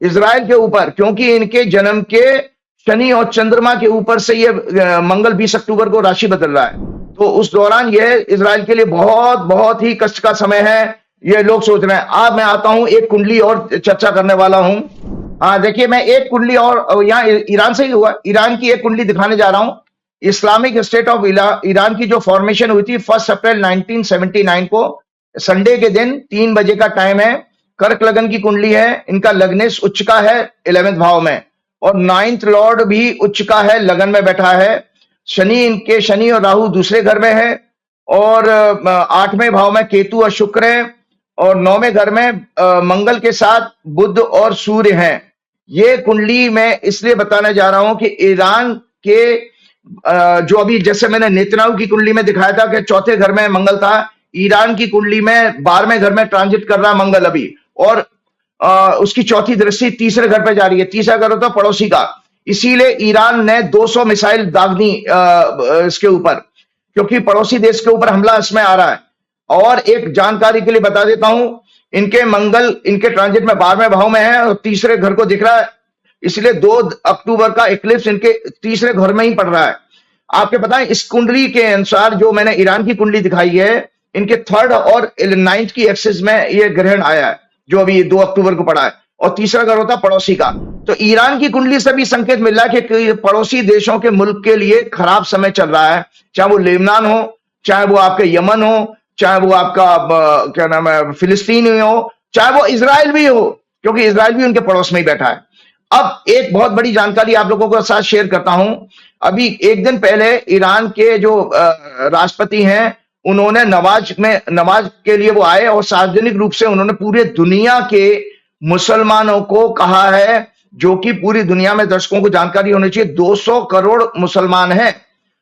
इजराइल के ऊपर, क्योंकि इनके जन्म के शनि और चंद्रमा के ऊपर से ये मंगल 20 अक्टूबर को राशि बदल रहा है। तो उस दौरान यह इजराइल के लिए बहुत बहुत ही कष्ट का समय है, ये लोग सोच रहे हैं। अब मैं आता हूं, एक कुंडली और चर्चा करने वाला हूं। देखिए, मैं एक कुंडली और यहाँ ईरान से ही हुआ, ईरान की एक कुंडली दिखाने जा रहा हूं। इस्लामिक स्टेट ऑफ ईरान की जो फॉर्मेशन हुई थी 1 अप्रैल 1979 को, संडे के दिन 3 बजे का टाइम है। कर्क लगन की कुंडली है, इनका लग्नेश उच्च का है 11वें भाव में, और 9th लॉर्ड भी उच्च का है, लगन में बैठा है। शनि और राहु दूसरे घर में है, और 8वें भाव में केतु और शुक्र है, और 9वें घर में मंगल के साथ बुध और सूर्य हैं। ये कुंडली मैं इसलिए बताने जा रहा हूं कि ईरान के जो अभी जैसे मैंने नेतन्याहू की कुंडली में दिखाया था कि चौथे घर में मंगल था, ईरान की कुंडली में 12वें घर में ट्रांजिट कर रहा मंगल अभी, और उसकी चौथी दृष्टि तीसरे घर पे जा रही है। तीसरा घर होता है पड़ोसी का, इसीलिए ईरान ने 200 मिसाइल दाग दी इसके ऊपर, क्योंकि पड़ोसी देश के ऊपर हमला इसमें आ रहा है। और एक जानकारी के लिए बता देता हूं, इनके मंगल इनके ट्रांजिट में 12वें भाव में है और तीसरे घर को दिख रहा है, इसलिए 2 अक्टूबर का इक्लिप्स इनके तीसरे घर में ही पड़ रहा है। आपके पता है, इस कुंडली के अनुसार जो मैंने ईरान की कुंडली दिखाई है, इनके 3rd और 9th की एक्सिस में ये ग्रहण आया है, जो अभी 2 अक्टूबर को पड़ा है, और तीसरा घर होता पड़ोसी का। तो ईरान की कुंडली से भी संकेत मिल रहा है कि पड़ोसी देशों के मुल्क के लिए खराब समय चल रहा है, चाहे वो लेबनान हो, चाहे वो आपके यमन हो, चाहे वो आपका क्या नाम है फिलिस्तीन हो, चाहे वो इजराइल भी हो, क्योंकि इजराइल भी उनके पड़ोस में ही बैठा है। अब एक बहुत बड़ी जानकारी आप लोगों के साथ शेयर करता हूं। अभी एक दिन पहले ईरान के जो राष्ट्रपति हैं, उन्होंने नमाज के लिए वो आए और सार्वजनिक रूप से उन्होंने पूरे दुनिया के मुसलमानों को कहा है, जो कि पूरी दुनिया में दर्शकों को जानकारी होनी चाहिए, 200 करोड़ मुसलमान हैं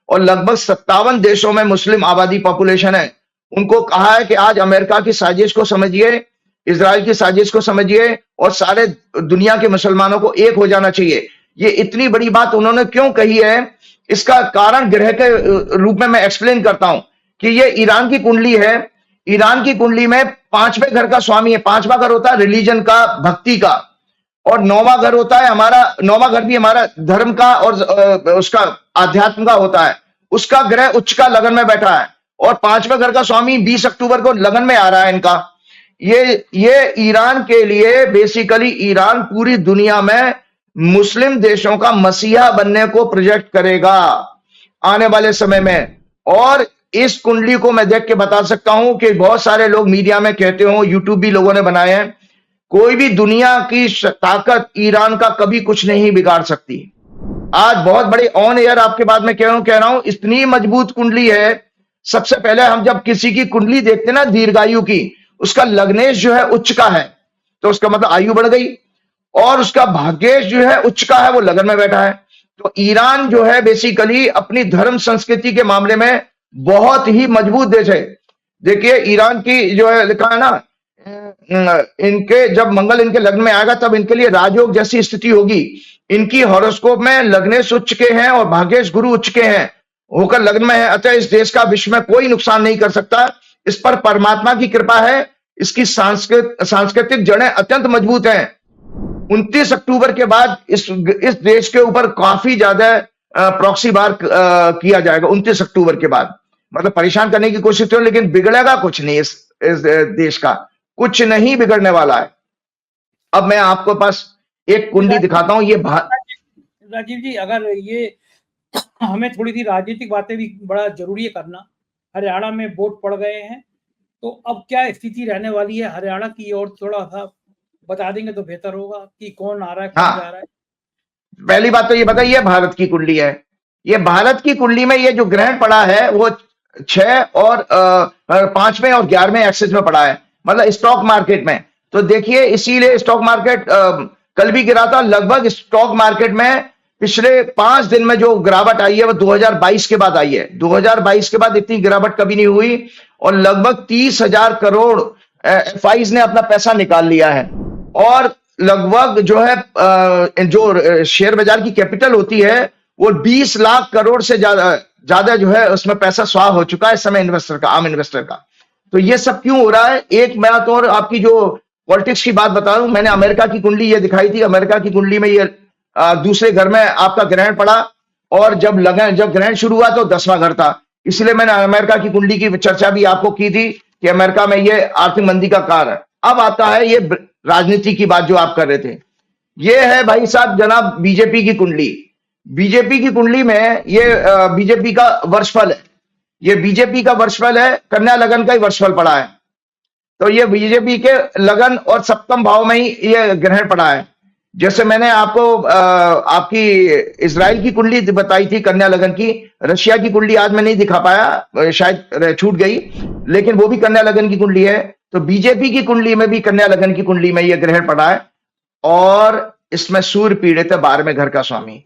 और लगभग 57 देशों में मुस्लिम आबादी पॉपुलेशन है। उनको कहा है कि आज अमेरिका की साजिश को समझिए, इजराइल की साजिश को समझिए, और सारे दुनिया के मुसलमानों को एक हो जाना चाहिए। ये इतनी बड़ी बात उन्होंने क्यों कही है, इसका कारण ग्रह के रूप में मैं एक्सप्लेन करता हूं कि ये ईरान की कुंडली है। ईरान की कुंडली में 5वें घर का स्वामी है। 5वां घर होता है रिलीजन का, भक्ति का, और 9वां घर होता है हमारा, 9वां घर भी हमारा धर्म का और उसका आध्यात्म का होता है। उसका ग्रह उच्च का लगन में बैठा है, और 5वें घर का स्वामी 20 अक्टूबर को लगन में आ रहा है इनका। ये ईरान के लिए बेसिकली, ईरान पूरी दुनिया में मुस्लिम देशों का मसीहा बनने को प्रोजेक्ट करेगा आने वाले समय में। और इस कुंडली को मैं देख के बता सकता हूं कि बहुत सारे लोग मीडिया में कहते हो, यूट्यूब भी लोगों ने बनाए हैं, कोई भी दुनिया की ताकत ईरान का कभी कुछ नहीं बिगाड़ सकती। आज बहुत बड़े ऑन एयर आपके बाद में कह रहा हूं, इतनी मजबूत कुंडली है। सबसे पहले हम जब किसी की कुंडली देखते ना दीर्घायु की, उसका लग्नेश जो है उच्च का है, तो उसका मतलब आयु बढ़ गई, और उसका भाग्येश जो है उच्च का है, वो लगन में बैठा है। तो ईरान जो है बेसिकली अपनी धर्म संस्कृति के मामले में बहुत ही मजबूत देश है। देखिए ईरान की जो है लिखा है ना, इनके जब मंगल इनके लग्न में आएगा तब इनके लिए राजयोग जैसी स्थिति होगी। इनकी हॉरोस्कोप में लग्नेश उच्च के हैं और भाग्येश गुरु उच्च के हैं होकर लग्न में है, अतः इस देश का विश्व में कोई नुकसान नहीं कर सकता। इस पर परमात्मा की कृपा है। इसकी सांस्कृतिक जड़ें अत्यंत मजबूत हैं। 29 अक्टूबर के बाद इस देश के ऊपर काफी ज्यादा प्रॉक्सी वार किया जाएगा। 29 अक्टूबर के बाद मतलब परेशान करने की कोशिश करो, लेकिन बिगड़ेगा कुछ नहीं। इस देश का कुछ नहीं बिगड़ने वाला है। अब मैं आपको पास एक कुंडली दिखाता हूं। ये राजीव जी, अगर ये हमें थोड़ी सी राजनीतिक बातें भी बड़ा जरूरी है करना। हरियाणा में वोट पड़ गए हैं, तो अब क्या स्थिति रहने वाली है हरियाणा की, और थोड़ा सा बता देंगे तो बेहतर होगा कि कौन आ रहा है, कौन जा हाँ, रहा है। पहली बात तो ये बताइए, भारत की कुंडली है। ये भारत की कुंडली में ये जो ग्रहण पड़ा है वो 6 और 5वें और 11वें एक्सिस में पड़ा है, मतलब स्टॉक मार्केट में। तो देखिए, इसीलिए स्टॉक मार्केट कल भी गिरा था। लगभग स्टॉक मार्केट में पिछले 5 दिन में जो गिरावट आई है वो 2022 के बाद आई है। 2022 के बाद इतनी गिरावट कभी नहीं हुई, और लगभग 30,000 करोड़ एफआईज ने अपना पैसा निकाल लिया है। और लगभग जो है जो शेयर बाजार की कैपिटल होती है वो 20 लाख करोड़ से ज्यादा जो है उसमें पैसा स्वाह हो चुका है इस समय इन्वेस्टर का, आम इन्वेस्टर का। तो ये सब क्यों हो रहा है? एक मैं तो और आपकी जो पॉलिटिक्स की बात बता दूं, मैंने अमेरिका की कुंडली ये दिखाई थी। अमेरिका की कुंडली में ये दूसरे घर में आपका ग्रहण पड़ा, और जब ग्रहण शुरू हुआ तो 10वां घर था। इसलिए मैंने अमेरिका की कुंडली की चर्चा भी आपको की थी कि अमेरिका में ये आर्थिक मंदी का कारण है। अब आता है ये राजनीति की बात जो आप कर रहे थे। ये है भाई साहब जनाब बीजेपी की कुंडली। बीजेपी की कुंडली में ये बीजेपी का वर्षफल है। ये बीजेपी का वर्षफल है, कन्या लगन का ही वर्षफल पड़ा है। तो ये बीजेपी के लगन और सप्तम भाव में ही ये ग्रहण पड़ा है। जैसे मैंने आपको आपकी इजराइल की कुंडली बताई थी कन्या लगन की, रशिया की कुंडली आज मैं नहीं दिखा पाया, शायद छूट गई, लेकिन वो भी कन्या लगन की कुंडली है। तो बीजेपी की कुंडली में भी कन्या लगन की कुंडली में यह ग्रहण पड़ा है, और इसमें सूर्य पीड़ित है 12वें घर का स्वामी।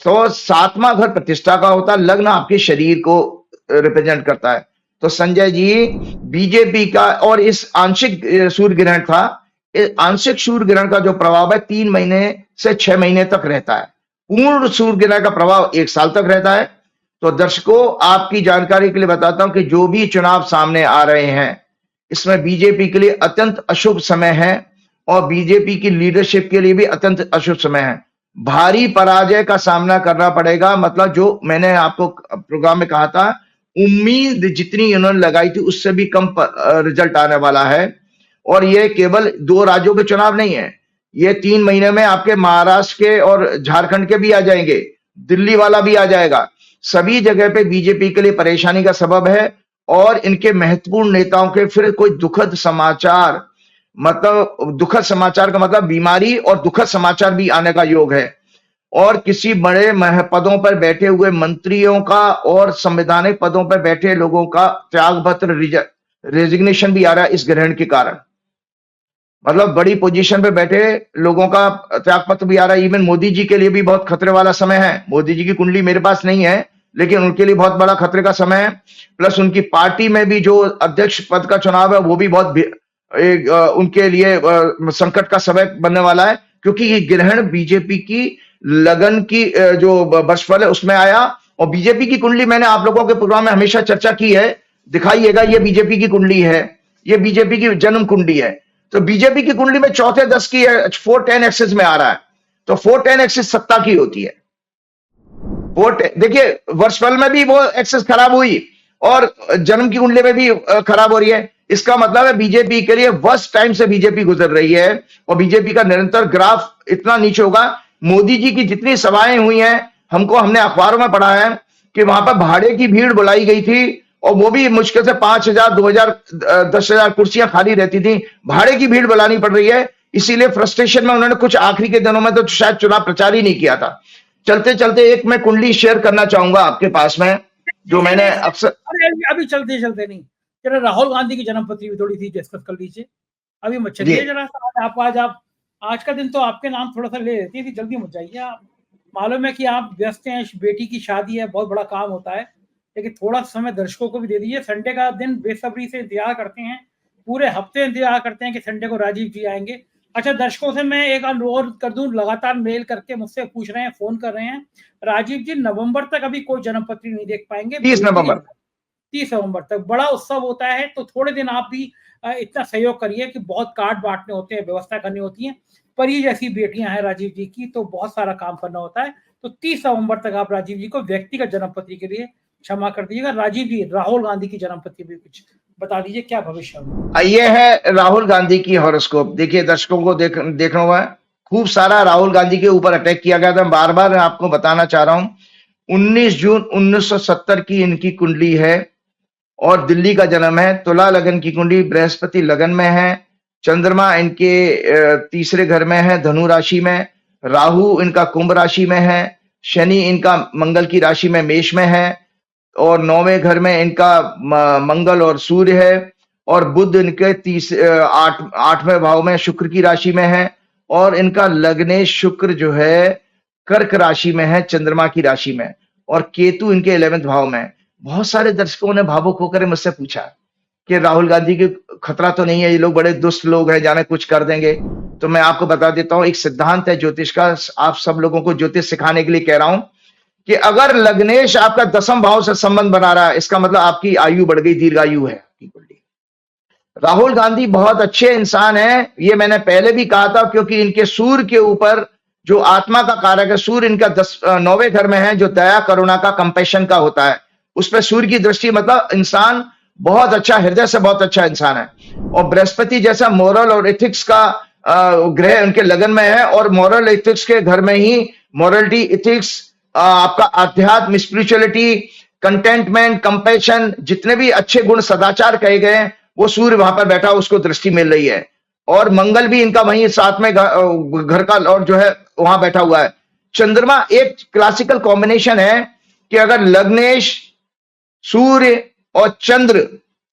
तो 7वां घर प्रतिष्ठा का होता है, लग्न आपके शरीर को रिप्रेजेंट करता है। तो संजय जी, बीजेपी का और इस आंशिक सूर्य ग्रहण था, आंशिक सूर्य ग्रहण का जो प्रभाव है 3 महीने से 6 महीने तक रहता है। पूर्ण सूर्य ग्रहण का प्रभाव 1 साल तक रहता है। तो दर्शकों, आपकी जानकारी के लिए बताता हूं कि जो भी चुनाव सामने आ रहे हैं, इसमें बीजेपी के लिए अत्यंत अशुभ समय है, और बीजेपी की लीडरशिप के लिए भी अत्यंत अशुभ समय है। भारी पराजय का सामना करना पड़ेगा। मतलब जो मैंने आपको प्रोग्राम में कहा था, उम्मीद जितनी उन्होंने लगाई थी उससे भी कम रिजल्ट आने वाला है। और ये केवल 2 राज्यों के चुनाव नहीं है, ये 3 महीने में आपके महाराष्ट्र के और झारखंड के भी आ जाएंगे, दिल्ली वाला भी आ जाएगा। सभी जगह पे बीजेपी के लिए परेशानी का सबब है, और इनके महत्वपूर्ण नेताओं के फिर कोई दुखद समाचार, मतलब दुखद समाचार का मतलब बीमारी और दुखद समाचार भी आने का योग है। और किसी बड़े पदों पर बैठे हुए मंत्रियों का और संवैधानिक पदों पर बैठे लोगों का त्यागपत्र, रेजिग्नेशन भी आ रहा है इस ग्रहण के कारण। मतलब बड़ी पोजीशन पे बैठे लोगों का त्यागपत्र भी आ रहा है। इवन मोदी जी के लिए भी बहुत खतरे वाला समय है। मोदी जी की कुंडली मेरे पास नहीं है, लेकिन उनके लिए बहुत बड़ा खतरे का समय है। प्लस उनकी पार्टी में भी जो अध्यक्ष पद का चुनाव है वो भी बहुत उनके लिए संकट का समय बनने वाला है, क्योंकि ये ग्रहण बीजेपी की लगन की जो वर्षफल है उसमें आया। और बीजेपी की कुंडली मैंने आप लोगों के प्रोग्राम में हमेशा चर्चा की है, दिखाइएगा, ये बीजेपी की कुंडली है, ये बीजेपी की जन्म कुंडली है। तो बीजेपी की कुंडली में चौथे 10 की 410 एक्सिस में आ रहा है। तो 410 एक्सिस सत्ता की होती है। देखिए, वर्षफल में भी वो एक्सिस खराब हुई, और जन्म की कुंडली में भी खराब हो रही है। इसका मतलब है बीजेपी के लिए वर्स्ट टाइम से बीजेपी गुजर रही है, और बीजेपी का निरंतर ग्राफ इतना नीचे होगा। मोदी जी की जितनी सभाएं हुई हैं, हमने अखबारों में पढ़ा है कि वहां पर भाड़े की भीड़ बुलाई गई थी, और वो भी मुश्किल से 5,000, 2,000, 10,000 कुर्सियां खाली रहती थी। भाड़े की भीड़ बुलानी पड़ रही है। इसीलिए फ्रस्ट्रेशन में उन्होंने कुछ आखिरी के दिनों में तो शायद चुनाव प्रचार ही नहीं किया था। चलते चलते एक मैं कुंडली शेयर करना चाहूंगा आपके पास में, जो मैंने अक्सर अभी चलते चलते नहीं, जरा राहुल गांधी की जन्मपत्री भी थोड़ी सी डिस्कस कर लीजिए। अभी मत चलिए जरा सा, आप आज का दिन तो आपके नाम थोड़ा सा ले लेती थी, जल्दी मत जाइए। आप मालूम है कि आप व्यस्त हैं, बेटी की शादी है, बहुत बड़ा काम होता है, लेकिन थोड़ा समय दर्शकों को भी दे दीजिए। संडे का दिन बेसब्री से इंतजार करते हैं, पूरे हफ्ते इंतजार करते हैं कि संडे को राजीव जी आएंगे। अच्छा, दर्शकों से मैं एक अनुरोध कर दूं, लगातार मेल करके मुझसे पूछ रहे हैं, फोन कर रहे हैं, राजीव जी नवंबर तक अभी कोई जन्मपत्री नहीं देख पाएंगे। 30 नवंबर तक बड़ा उत्सव होता है, तो थोड़े दिन आप भी इतना सहयोग करिए कि बहुत कार्ड बांटने होते हैं, व्यवस्था करनी होती है। परी जैसी बेटियां हैं राजीव जी की, तो बहुत सारा काम करना होता है। तो 30 नवंबर तक आप राजीव जी को व्यक्तिगत जन्मपत्री के लिए क्षमा कर दीजिएगा। राजीव जी, राहुल गांधी की जन्मपत्री भी कुछ बता दीजिए, क्या भविष्य है? ये है राहुल गांधी की हॉरोस्कोप। देखिए, दर्शकों को देखना हुआ है, खूब सारा राहुल गांधी के ऊपर अटैक किया गया था। बार बार आपको बताना चाह रहा हूं 19 जून 1970 की इनकी कुंडली है और दिल्ली का जन्म है। तुला लगन की कुंडली, बृहस्पति लगन में है, चंद्रमा इनके तीसरे घर में है धनु राशि में, राहु इनका कुंभ राशि में है, शनि इनका मंगल की राशि में मेष में है और 9वें घर में इनका मंगल और सूर्य है और बुध इनके 8वें भाव में शुक्र की राशि में है और इनका लग्नेश शुक्र जो है कर्क राशि में है चंद्रमा की राशि में और केतु इनके 11वें भाव में। बहुत सारे दर्शकों ने भावुक होकर मुझसे पूछा कि राहुल गांधी की खतरा तो नहीं है, ये लोग बड़े दुष्ट लोग हैं, जाने कुछ कर देंगे। तो मैं आपको बता देता हूं, एक सिद्धांत है ज्योतिष का, आप सब लोगों को ज्योतिष सिखाने के लिए कह रहा हूं कि अगर लग्नेश आपका 10वें भाव से संबंध बना रहा है, इसका मतलब आपकी आयु बढ़ गई, दीर्घायु है आपकी कुंडली। राहुल गांधी बहुत अच्छे इंसान हैं, ये मैंने पहले भी कहा था, क्योंकि इनके सूर्य के ऊपर जो आत्मा का कारक है, सूर्य इनका 9वें घर में है, जो दया करुणा का कंपैशन का होता है, उस पर सूर्य की दृष्टि, मतलब इंसान बहुत अच्छा, हृदय से बहुत अच्छा इंसान है। और बृहस्पति जैसा मोरल और एथिक्स का ग्रह उनके लगन में है और मोरल एथिक्स के घर में ही मोरलिटी, एथिक्स, आपका अध्यात्म, स्पिरिचुअलिटी, कंटेंटमेंट, कंपैशन, जितने भी अच्छे गुण सदाचार कहे गए हैं, वो सूर्य वहां पर बैठा, उसको दृष्टि मिल रही है। और मंगल भी इनका वहीं 7वें घर का लॉर्ड जो है वहां बैठा हुआ है। चंद्रमा एक क्लासिकल कॉम्बिनेशन है कि अगर लग्नेश, सूर्य और चंद्र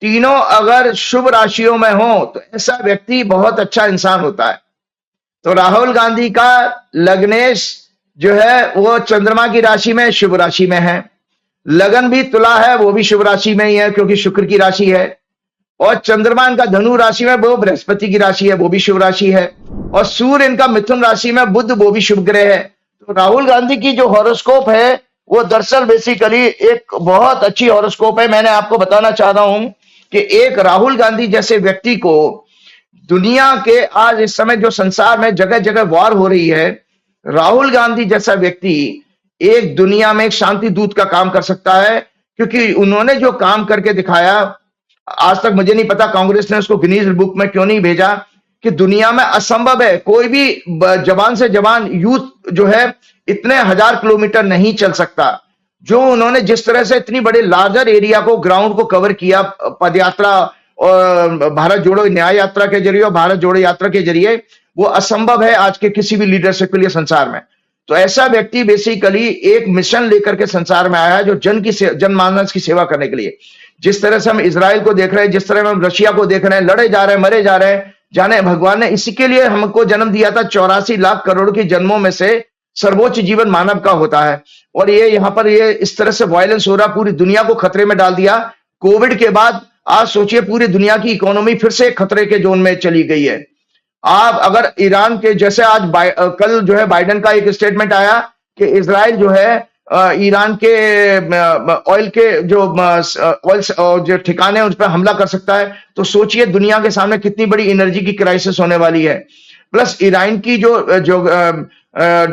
तीनों अगर शुभ राशियों में हो तो ऐसा व्यक्ति बहुत अच्छा इंसान होता है। तो राहुल गांधी का लग्नेश जो है वो चंद्रमा की राशि में, शुभ राशि में है। लगन भी तुला है, वो भी शुभ राशि में ही है क्योंकि शुक्र की राशि है। और चंद्रमा इनका धनु राशि में, वो बृहस्पति की राशि है, वो भी शुभ राशि है। और सूर्य इनका मिथुन राशि में, बुध वो भी शुभ ग्रह है। तो राहुल गांधी की जो हॉरोस्कोप है वो दरअसल बेसिकली एक बहुत अच्छी हॉरोस्कोप है। मैंने आपको बताना चाह रहा हूं कि एक राहुल गांधी जैसे व्यक्ति को दुनिया के आज इस समय जो संसार में जगह जगह वॉर हो रही है, राहुल गांधी जैसा व्यक्ति एक दुनिया में एक शांति दूत का काम कर सकता है, क्योंकि उन्होंने जो काम करके दिखाया, आज तक मुझे नहीं पता कांग्रेस ने उसको गिनीज बुक में क्यों नहीं भेजा, कि दुनिया में असंभव है, कोई भी जवान से जवान यूथ जो है इतने 1000 किलोमीटर नहीं चल सकता। जो उन्होंने जिस तरह से इतनी बड़े लार्जर एरिया को, ग्राउंड को कवर किया पदयात्रा और भारत जोड़ो न्याय यात्रा के जरिए और भारत जोड़ो यात्रा के जरिए, वो असंभव है आज के किसी भी लीडरशिप के लिए संसार में। तो ऐसा व्यक्ति बेसिकली एक मिशन लेकर के संसार में आया है, जो जनमानस की सेवा करने के लिए। जिस तरह से हम इजराइल को देख रहे हैं, जिस तरह हम रशिया को देख रहे हैं, लड़े जा रहे हैं, मरे जा रहे हैं, जाने भगवान ने इसी के लिए हमको जन्म दिया था। 84 लाख करोड़ के जन्मों में से सर्वोच्च जीवन मानव का होता है। और ये यहाँ पर ये इस तरह से वायलेंस हो रहा, पूरी दुनिया को खतरे में डाल दिया। कोविड के बाद आज सोचिए पूरी दुनिया की इकोनॉमी फिर से खतरे के जोन में चली गई है। आप अगर ईरान के जैसे आज कल जो है बाइडेन का एक स्टेटमेंट आया कि इजराइल जो है ईरान के ऑयल के जो ठिकाने उस पर हमला कर सकता है। तो सोचिए दुनिया के सामने कितनी बड़ी एनर्जी की क्राइसिस होने वाली है। प्लस ईरान की जो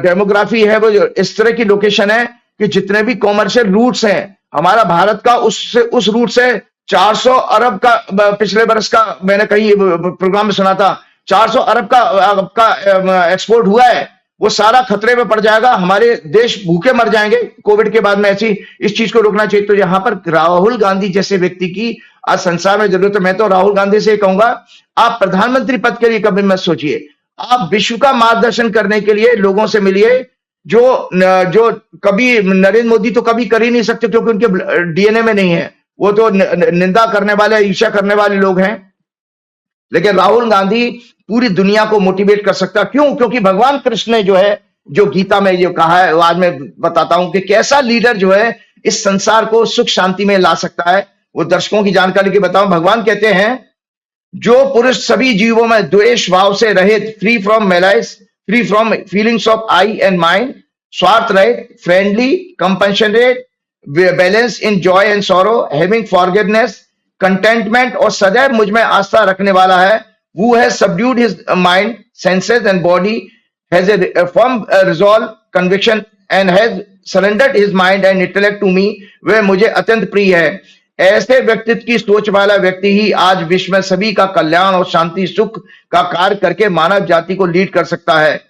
डेमोग्राफी है, वो इस तरह की लोकेशन है कि जितने भी कॉमर्शियल रूट्स हैं हमारा भारत का, उस रूट से 400 अरब का, पिछले वर्ष का मैंने कहीं प्रोग्राम में सुना था, 400 अरब का एक्सपोर्ट हुआ है। वो सारा खतरे में पड़ जाएगा, हमारे देश भूखे मर जाएंगे कोविड के बाद में। ऐसी इस चीज को रोकना चाहिए। तो यहाँ पर राहुल गांधी जैसे व्यक्ति की आज संसार में जरूरत है। मैं तो राहुल गांधी से कहूंगा, आप प्रधानमंत्री पद के लिए कभी मत सोचिए, आप विश्व का मार्गदर्शन करने के लिए लोगों से मिलिए, जो कभी नरेंद्र मोदी तो कभी कर ही नहीं सकते क्योंकि उनके डीएनए में नहीं है, वो तो निंदा करने वाले, ईर्ष्या करने वाले लोग हैं। लेकिन राहुल गांधी पूरी दुनिया को मोटिवेट कर सकता। क्यों? क्योंकि भगवान कृष्ण ने जो है, जो गीता में जो कहा है, आज मैं बताता हूं कि कैसा लीडर जो है इस संसार को सुख शांति में ला सकता है। वो दर्शकों की जानकारी के बताऊं, भगवान कहते हैं, जो पुरुष सभी जीवों में द्वेष भाव से रहित, free from malice, free from feelings of I and mind, स्वार्थ रहित, friendly, compassionate, balance in joy and sorrow, having forgiveness, contentment और सदैव मुझ में आस्था रखने वाला है, who has subdued his mind, senses and body, has a firm resolve, conviction and has surrendered his mind and intellect to me, वह मुझे अत्यंत प्रिय है। ऐसे व्यक्तित्व की सोच वाला व्यक्ति ही आज विश्व में सभी का कल्याण और शांति सुख का कार्य करके मानव जाति को लीड कर सकता है।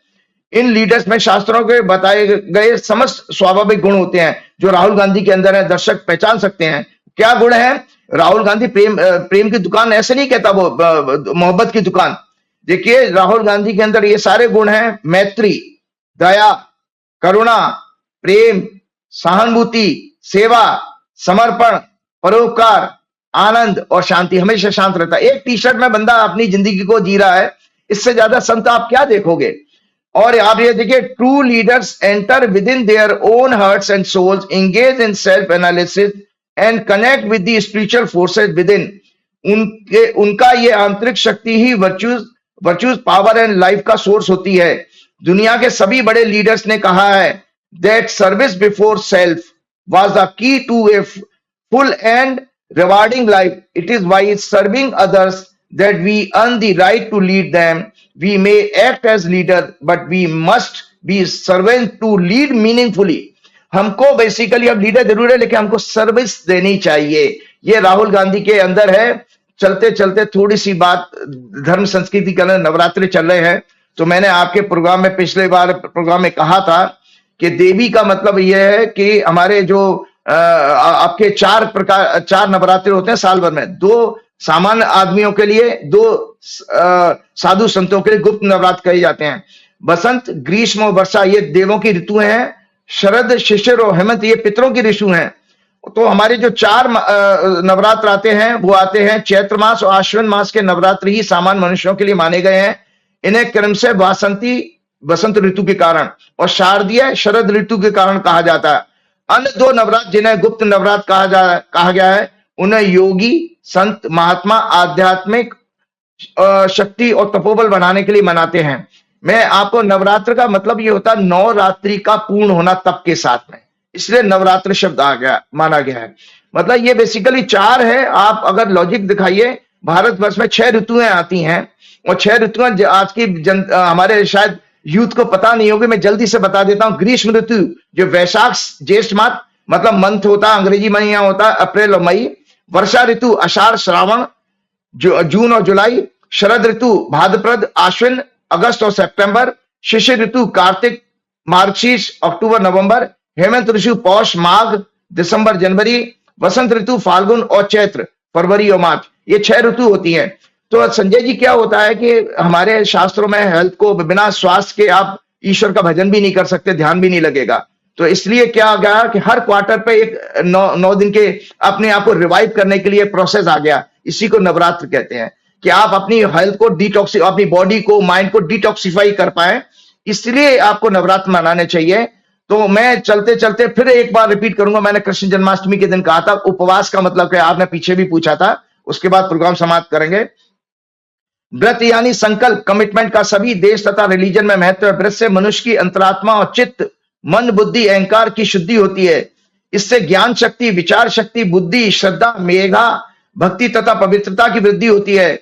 इन लीडर्स में शास्त्रों के बताए गए समस्त स्वाभाविक गुण होते हैं जो राहुल गांधी के अंदर है। दर्शक पहचान सकते हैं क्या गुण है। राहुल गांधी प्रेम की दुकान ऐसे नहीं कहता, वो मोहब्बत की दुकान। देखिए राहुल गांधी के अंदर ये सारे गुण हैं, मैत्री, दया, करुणा, प्रेम, सहानुभूति, सेवा, समर्पण, परोपकार, आनंद और शांति। हमेशा शांत रहता है। एक टी शर्ट में बंदा अपनी जिंदगी को जी रहा है, इससे ज्यादा संत आप क्या देखोगे। और आप ये देखिए, true leaders enter within their own hearts and souls, engage in self analysis and connect with the spiritual forces within. उनका ये आंतरिक शक्ति ही वर्चूज पावर एंड लाइफ का सोर्स होती है। दुनिया के सभी बड़े लीडर्स ने कहा है that service before self was the key to a full and rewarding life. It is by serving others that we earn the right to lead them. We may act as leader, but we must be servant to lead meaningfully. हमको basically अब leader जरूर है, लेकिन हमको service देनी चाहिए। ये राहुल गांधी के अंदर है। चलते चलते थोड़ी सी बात धर्म संस्कृति का, नवरात्रि चल रहे हैं, तो मैंने आपके प्रोग्राम में, पिछले बार प्रोग्राम में कहा था कि देवी का मतलब यह है कि हमारे जो आपके चार नवरात्रि होते हैं साल भर में। 2 सामान्य आदमियों के लिए, 2 साधु संतों के लिए गुप्त नवरात्र कहे जाते हैं। बसंत, ग्रीष्म और वर्षा ये देवों की ऋतुएं हैं। शरद, शिशिर और हेमंत ये पितरों की ऋतु हैं। तो हमारे जो 4 नवरात्र आते हैं वो आते हैं चैत्र मास और आश्विन मास के नवरात्र ही सामान्य मनुष्यों के लिए माने गए हैं। इन्हें क्रम से वासंती बसंत ऋतु के कारण और शारदीय शरद ऋतु के कारण कहा जाता है। अन्य 2 नवरात्र जिन्हें गुप्त नवरात्र कहा गया है, उन्हें योगी, संत, महात्मा आध्यात्मिक शक्ति और तपोबल बढ़ाने के लिए मनाते हैं। मैं आपको, नवरात्र का मतलब ये होता है 9 रात्रि का पूर्ण होना तप के साथ में, इसलिए नवरात्र शब्द माना गया है। मतलब ये बेसिकली 4 है। आप अगर लॉजिक दिखाइए, भारतवर्ष में 6 ऋतुएं आती हैं और 6 ऋतुएं आज की हमारे शायद यूथ को पता नहीं होगी। मैं जल्दी से बता देता हूं। ग्रीष्म ऋतु जो वैशाख ज्येष्ठ मास मतलब मंथ होता है, अंग्रेजी महीना होता है अप्रैल और मई। वर्षा ऋतु आषाढ़ श्रावण जून और जुलाई। शरद ऋतु भाद्रपद आश्विन अगस्त और सितंबर। शिशिर ऋतु कार्तिक मार्गशीर्ष अक्टूबर नवंबर। हेमंत ऋतु पौष माघ दिसंबर जनवरी। वसंत ऋतु फाल्गुन और चैत्र फरवरी और मार्च। ये 6 ऋतु होती हैं। तो संजय जी क्या होता है कि हमारे शास्त्रों में हेल्थ को बिना स्वास्थ्य के आप ईश्वर का भजन भी नहीं कर सकते, ध्यान भी नहीं लगेगा। तो इसलिए क्या गया कि हर क्वार्टर पे एक 9 दिन के अपने आप को रिवाइव करने के लिए प्रोसेस आ गया। इसी को नवरात्र कहते हैं कि आप अपनी हेल्थ को अपनी बॉडी को, माइंड को डिटॉक्सिफाई कर पाए, इसलिए आपको नवरात्र मनाने चाहिए। तो मैं चलते चलते फिर एक बार रिपीट करूंगा। मैंने कृष्ण जन्माष्टमी के दिन कहा था उपवास का मतलब क्या, आपने पीछे भी पूछा था, उसके बाद प्रोग्राम समाप्त करेंगे। व्रत यानी संकल्प, कमिटमेंट का सभी देश तथा रिलीजन में महत्व है। व्रत से मनुष्य की अंतरात्मा और चित्त, मन, बुद्धि, अहंकार की शुद्धि होती है। इससे ज्ञान शक्ति, विचार शक्ति, बुद्धि, श्रद्धा, मेधा, भक्ति तथा पवित्रता की वृद्धि होती है।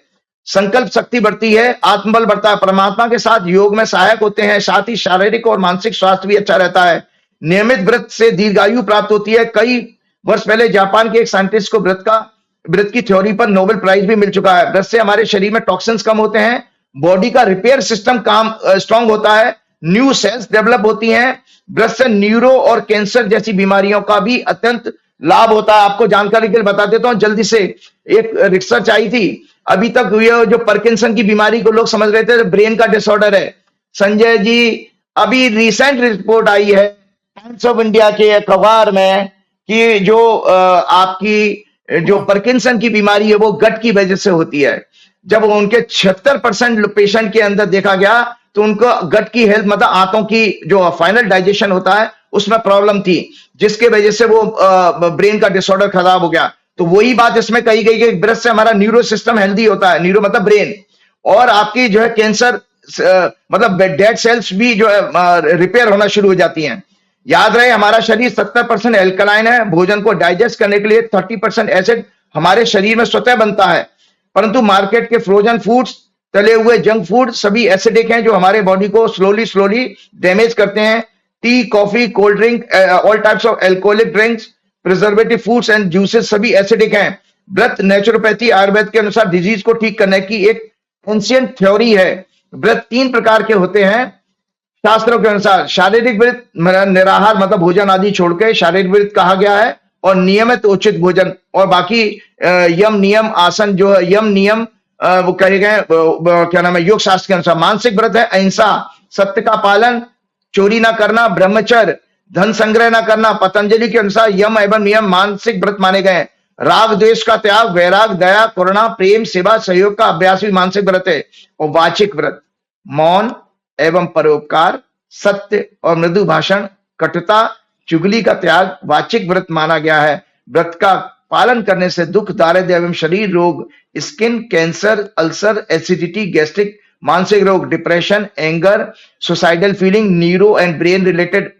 संकल्प शक्ति बढ़ती है, आत्मबल बढ़ता है, परमात्मा के साथ योग में सहायक होते हैं। साथ ही शारीरिक और मानसिक स्वास्थ्य भी अच्छा रहता है। नियमित व्रत से दीर्घायु प्राप्त होती है। कई वर्ष पहले जापान के एक साइंटिस्ट को व्रत की थ्योरी पर नोबेल प्राइज भी मिल चुका है। व्रत से हमारे शरीर में टॉक्सिन्स कम होते हैं, बॉडी का रिपेयर सिस्टम स्ट्रांग होता है, न्यू सेल्स डेवलप होती हैं। व्रत से न्यूरो और कैंसर जैसी बीमारियों का भी अत्यंत लाभ होता है। आपको जानकारी के लिए बता देता हूं जल्दी से। एक रिसर्च आई थी, अभी तक ये जो पार्किंसन की बीमारी को लोग समझ रहे थे ब्रेन का डिसऑर्डर है। संजय जी, अभी रिसेंट रिपोर्ट आई है टाइम्स ऑफ इंडिया के अखबार में कि जो आपकी जो पार्किंसन की बीमारी है वो गट की वजह से होती है। जब उनके 76% पेशेंट के अंदर देखा गया तो उनको गट की हेल्थ, मतलब आंतों की जो फाइनल डाइजेशन होता है उसमें प्रॉब्लम थी, जिसके वजह से वो ब्रेन का डिसऑर्डर खराब हो गया। तो वही बात इसमें कही गई कि व्रत से हमारा न्यूरो सिस्टम हेल्दी होता है, न्यूरो मतलब ब्रेन, और आपकी जो है कैंसर मतलब डेड सेल्स भी जो है रिपेयर होना शुरू हो जाती हैं। याद रहे हमारा शरीर 70% एल्कलाइन है। भोजन को डाइजेस्ट करने के लिए 30% एसिड हमारे शरीर में स्वतः बनता है, परंतु मार्केट के फ्रोजन फूड्स, तले हुए जंक फूड सभी एसिडिक हैं जो हमारे बॉडी को स्लोली डैमेज करते हैं। T, coffee, cold drink, all types of alcoholic drinks, preservative foods and juices सभी एसिडिक हैं। व्रत नेचुरोपैथी आयुर्वेद के अनुसार डिजीज को ठीक करने की एक एंशिएंट थ्योरी है। व्रत 3 प्रकार के होते हैं, शास्त्रों के अनुसार शारीरिक व्रत निराहार मतलब भोजन आदि छोड़ के शारीरिक व्रत कहा गया है, और नियमित उचित भोजन, और बाकी यम नियम आसन जो है यम नियम वो कहे गए क्या नाम है योग शास्त्र के अनुसार। मानसिक व्रत है अहिंसा, सत्य का पालन, चोरी ना करना, ब्रह्मचर्य, धन संग्रह ना करना। पतंजलि के अनुसार यम एवं नियम मानसिक व्रत माने गए हैं। राग द्वेष का त्याग, वैराग, दया, करुणा, प्रेम, सेवा, सहयोग का अभ्यास भी मानसिक व्रत है। और वाचिक व्रत मौन एवं परोपकार, सत्य और मृदु भाषण, कटुता, चुगली का त्याग वाचिक व्रत माना गया है। व्रत का पालन करने से दुख, दारिद्र्य एवं शरीर रोग, skin cancer, ulcer, acidity, gastric, मानसिक रोग, depression, anger, suicidal feeling, neuro and brain related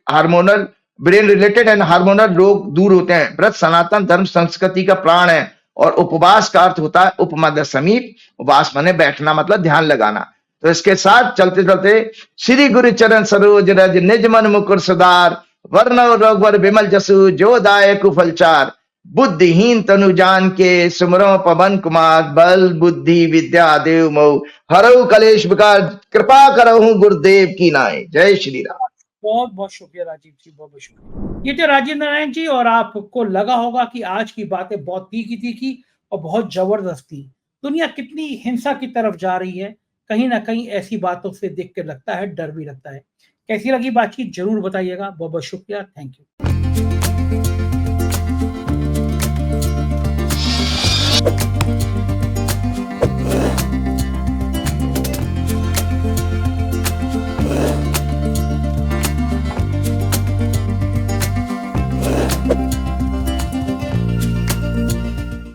and hormonal रोग दूर होते हैं। व्रत सनातन धर्म संस्कृति का प्राण है। और उपवास का अर्थ होता है उपमद समीप, उपवास माने बैठना मतलब ध्यान लगाना। तो इसके साथ चलते चलते श्री गुरु चरण सरोज रज निज मन मुकुर सुधार, वर्ण रघुवर विमल जसु जो दायक फलचार। बुद्धिहीन तनु जान के सुमरो पवन कुमार, बल बुद्धि विद्या देव मऊ, हरऊ कलेश विकार, कृपा करहु गुरुदेव की नाय। जय श्री राम। बहुत बहुत शुक्रिया राजीव जी, बहुत बहुत शुक्रिया। ये थे राजीव नारायण जी, और आपको लगा होगा कि आज की बातें बहुत तीखी तीखी और बहुत जबरदस्त थी। दुनिया कितनी हिंसा की तरफ जा रही है, कहीं ना कहीं ऐसी बातों से देख के लगता है, डर भी लगता है। कैसी लगी बातचीत जरूर बताइएगा। बहुत बहुत शुक्रिया, थैंक यू।